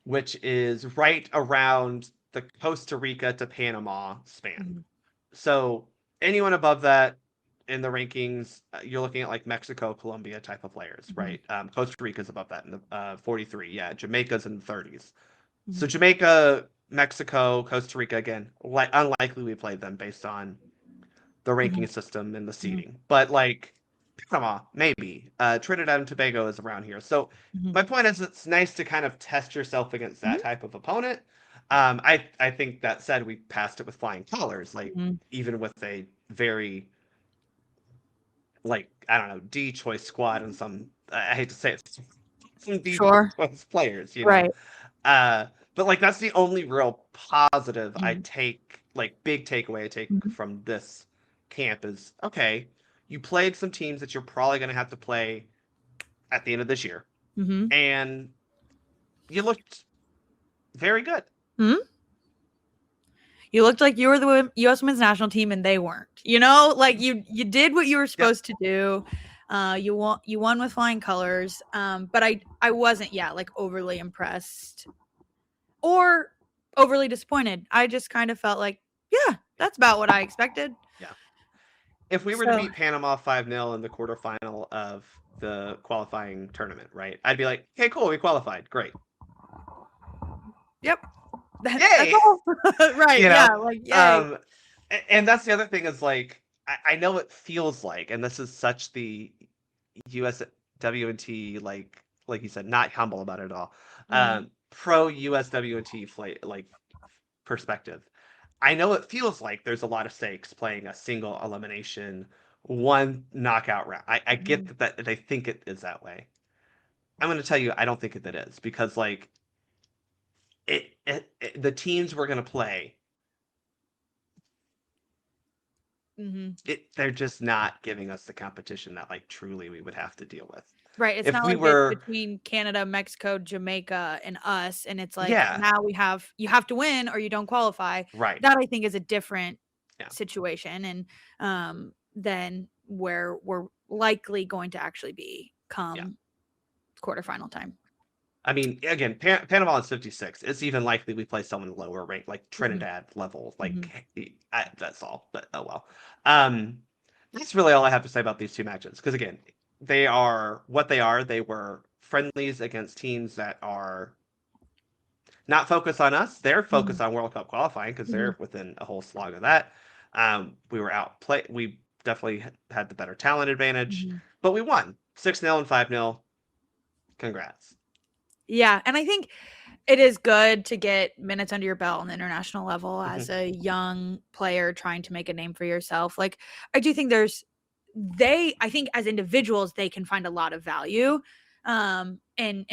which is right around the Costa Rica to Panama span. Mhm. So anyone above that in the rankings, you're looking at like Mexico, Colombia type of players, Mhm. right? Costa Rica's above that in the 43. Yeah, Jamaica's in the 30s. So Mhm. Jamaica, Mexico, Costa Rica again, unlikely we played them based on the ranking Mhm. system and the Mhm. seeding. But like, come on, maybe. Trinidad and Tobago is around here. So Mhm. my point is, it's nice to kind of test yourself against that Mhm. type of opponent. I think that said, we passed it with flying colors. Like Mhm. even with a very like I don't know D choice squad and some I hate to say it, some D Sure. choice players, you know. Right. Uh, but like that's the only real positive I Mhm. take, like big takeaway I take Mhm. from this camp is okay. You played some teams that you're probably going to have to play at the end of this year. and you looked very good. You looked like you were the U.S. Women's National Team, and they weren't. Like you did what you were supposed to do. You won with flying colors. But I wasn't like overly impressed or overly disappointed. I just kind of felt like, yeah, that's about what I expected. Yeah. If we were to beat Panama 5-0 in the quarterfinal of the qualifying tournament, right? I'd be like, hey, cool, we qualified. Great. Yep. Yay! That's all. Right. You know? Yeah. Like, yay. And that's the other thing is like, I know it feels like, and this is such the USWNT, like you said, not humble about it at all. Pro USWNT like perspective. I know it feels like there's a lot of stakes playing a single elimination, one knockout round. I get that they think it is that way. I'm going to tell you, I don't think that is, because like the teams we're going to play, they're just not giving us the competition that like truly we would have to deal with. Right. It's not like it's between Canada, Mexico, Jamaica, and us. And it's like, now you have to win or you don't qualify. Right. That I think is a different situation. And then where we're likely going to actually be come quarterfinal time. I mean, again, Panama is 56. It's even likely we play someone lower ranked, like Trinidad level. Like, that's all. But oh well. That's really all I have to say about these two matches. Because again, they are what they are. They were friendlies against teams that are not focused on us. They're focused on World Cup qualifying because they're within a whole slog of that. We were outplayed. We definitely had the better talent advantage, but we won 6-0 and 5-0. Congrats. Yeah, and I think it is good to get minutes under your belt on the international level as a young player trying to make a name for yourself. Like, I do think I think as individuals, they can find a lot of value. And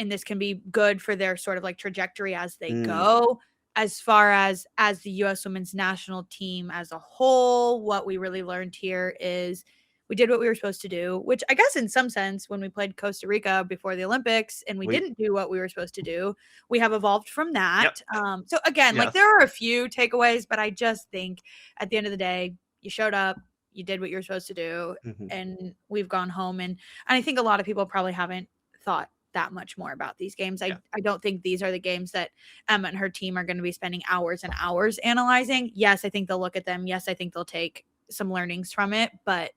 this can be good for their sort of like trajectory as they go. As far as the U.S. Women's National Team as a whole, what we really learned here is we did what we were supposed to do, which I guess in some sense, when we played Costa Rica before the Olympics and we didn't do what we were supposed to do, we have evolved from that. So again, like there are a few takeaways, but I just think at the end of the day, you showed up, you did what you were supposed to do, and we've gone home. And I think a lot of people probably haven't thought that much more about these games. I don't think these are the games that Emma and her team are going to be spending hours and hours analyzing. Yes, I think they'll look at them. Yes, I think they'll take some learnings from it, but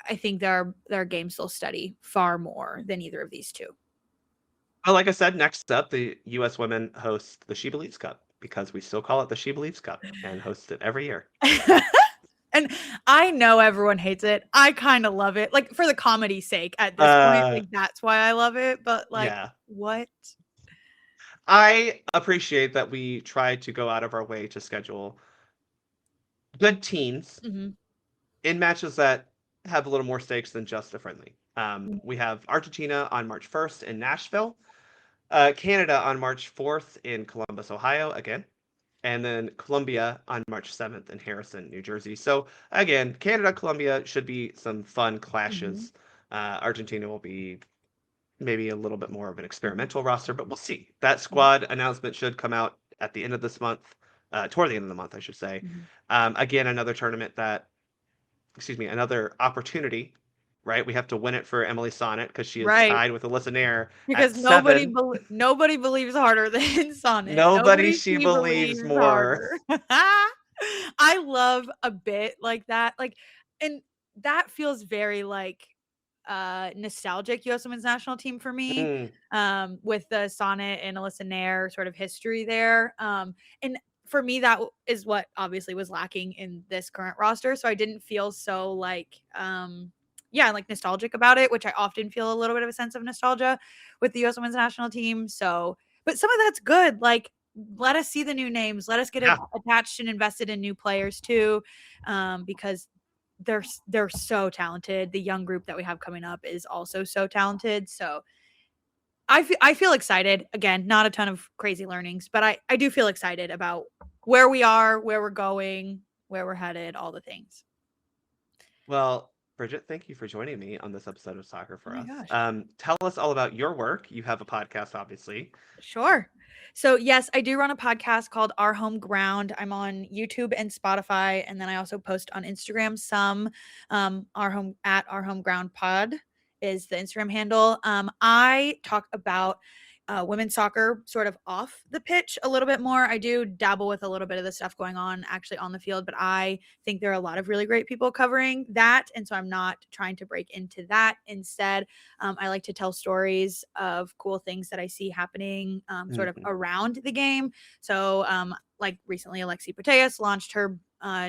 I think there are games they'll study far more than either of these two. Well, like I said, next up, the U.S. women host the SheBelieves Cup because we still call it the SheBelieves Cup and host it every year. And I know everyone hates it. I kind of love it, like for the comedy's sake at this point. Like that's why I love it. But like, what? I appreciate that we try to go out of our way to schedule good teams in matches that have a little more stakes than just a friendly. We have Argentina on March 1st in Nashville, Canada on March 4th in Columbus, Ohio, again, and then Colombia on March 7th in Harrison, New Jersey. So again, Canada, Colombia should be some fun clashes. Argentina will be maybe a little bit more of an experimental roster, but we'll see. That squad announcement should come out at the end of this month, toward the end of the month, I should say. Again, another opportunity, right? We have to win it for Emily Sonnet because she is tied with Alyssa Nair. Because nobody believes harder than Sonnet. Nobody she believes more. I love a bit like that. Like, and that feels very like nostalgic U.S. Women's National Team for me. With the Sonnet and Alyssa Nair sort of history there. And for me, that is what obviously was lacking in this current roster. So I didn't feel so like, like nostalgic about it, which I often feel a little bit of a sense of nostalgia with the U.S. Women's National Team. So, but some of that's good. Like, let us see the new names. Let us get attached and invested in new players too, because they're so talented. The young group that we have coming up is also so talented. So I feel excited. Again, not a ton of crazy learnings, but I do feel excited about where we are, where we're going, where we're headed, all the things. Well, Bridget, thank you for joining me on this episode of Soccer Oh for my Us. gosh. Tell us all about your work. You have a podcast, obviously. Sure. So, yes, I do run a podcast called Our Home Ground. I'm on YouTube and Spotify, and then I also post on Instagram some. Our Home Ground Pod is the Instagram handle. I talk about women's soccer sort of off the pitch a little bit more. I do dabble with a little bit of the stuff going on actually on the field, but I think there are a lot of really great people covering that. And so I'm not trying to break into that. Instead, I like to tell stories of cool things that I see happening sort of Mhm. around the game. So, like recently, Alexi Putellas launched her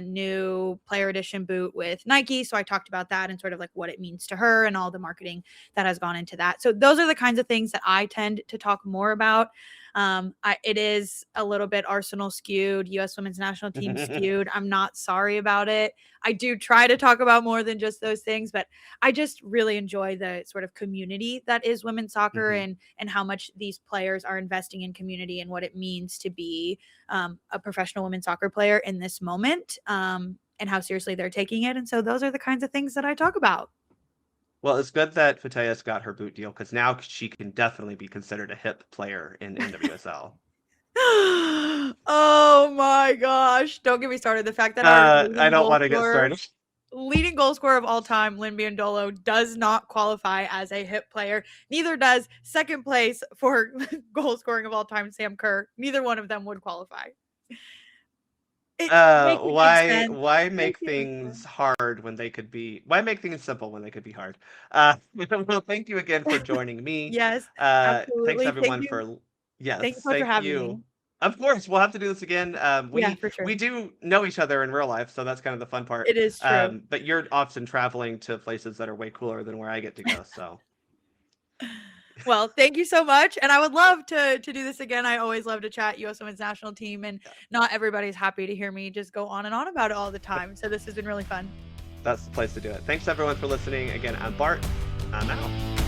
new player edition boot with Nike. So I talked about that and sort of like what it means to her and all the marketing that has gone into that. So those are the kinds of things that I tend to talk more about. It is a little bit Arsenal skewed, U.S. women's national team skewed. I'm not sorry about it. I do try to talk about more than just those things, but I just really enjoy the sort of community that is women's soccer Mhm. and how much these players are investing in community and what it means to be a professional women's soccer player in this moment, and how seriously they're taking it. And so those are the kinds of things that I talk about. Well, it's good that Putellas got her boot deal because now she can definitely be considered a hip player in NWSL. Oh my gosh. Don't get me started. The fact that our I don't want to get started. leading goal scorer of all time, Lynn Biondolo, does not qualify as a hip player. Neither does second place for goal scoring of all time, Sam Kerr. Neither one of them would qualify. Make it make sense. Why Make make it make things sense. hard when they could be? Why make things simple when they could be hard? Well, thank you again for joining me. Yes, Thanks absolutely. Everyone for Thank you yes, so much for thank having me. you. Of course, we'll have to do this again. Yeah, for sure. We do know each other in real life, so that's kind of the fun part. It is true. But you're often traveling to places that are way cooler than where I get to go. So Well, thank you so much, and I would love to do this again. I always love to chat U.S. Women's National Team, and yeah, not everybody's happy to hear me just go on and on about it all the time. So this has been really fun. that's the place to do it. Thanks everyone for listening. Again, I'm Bart. I'm out.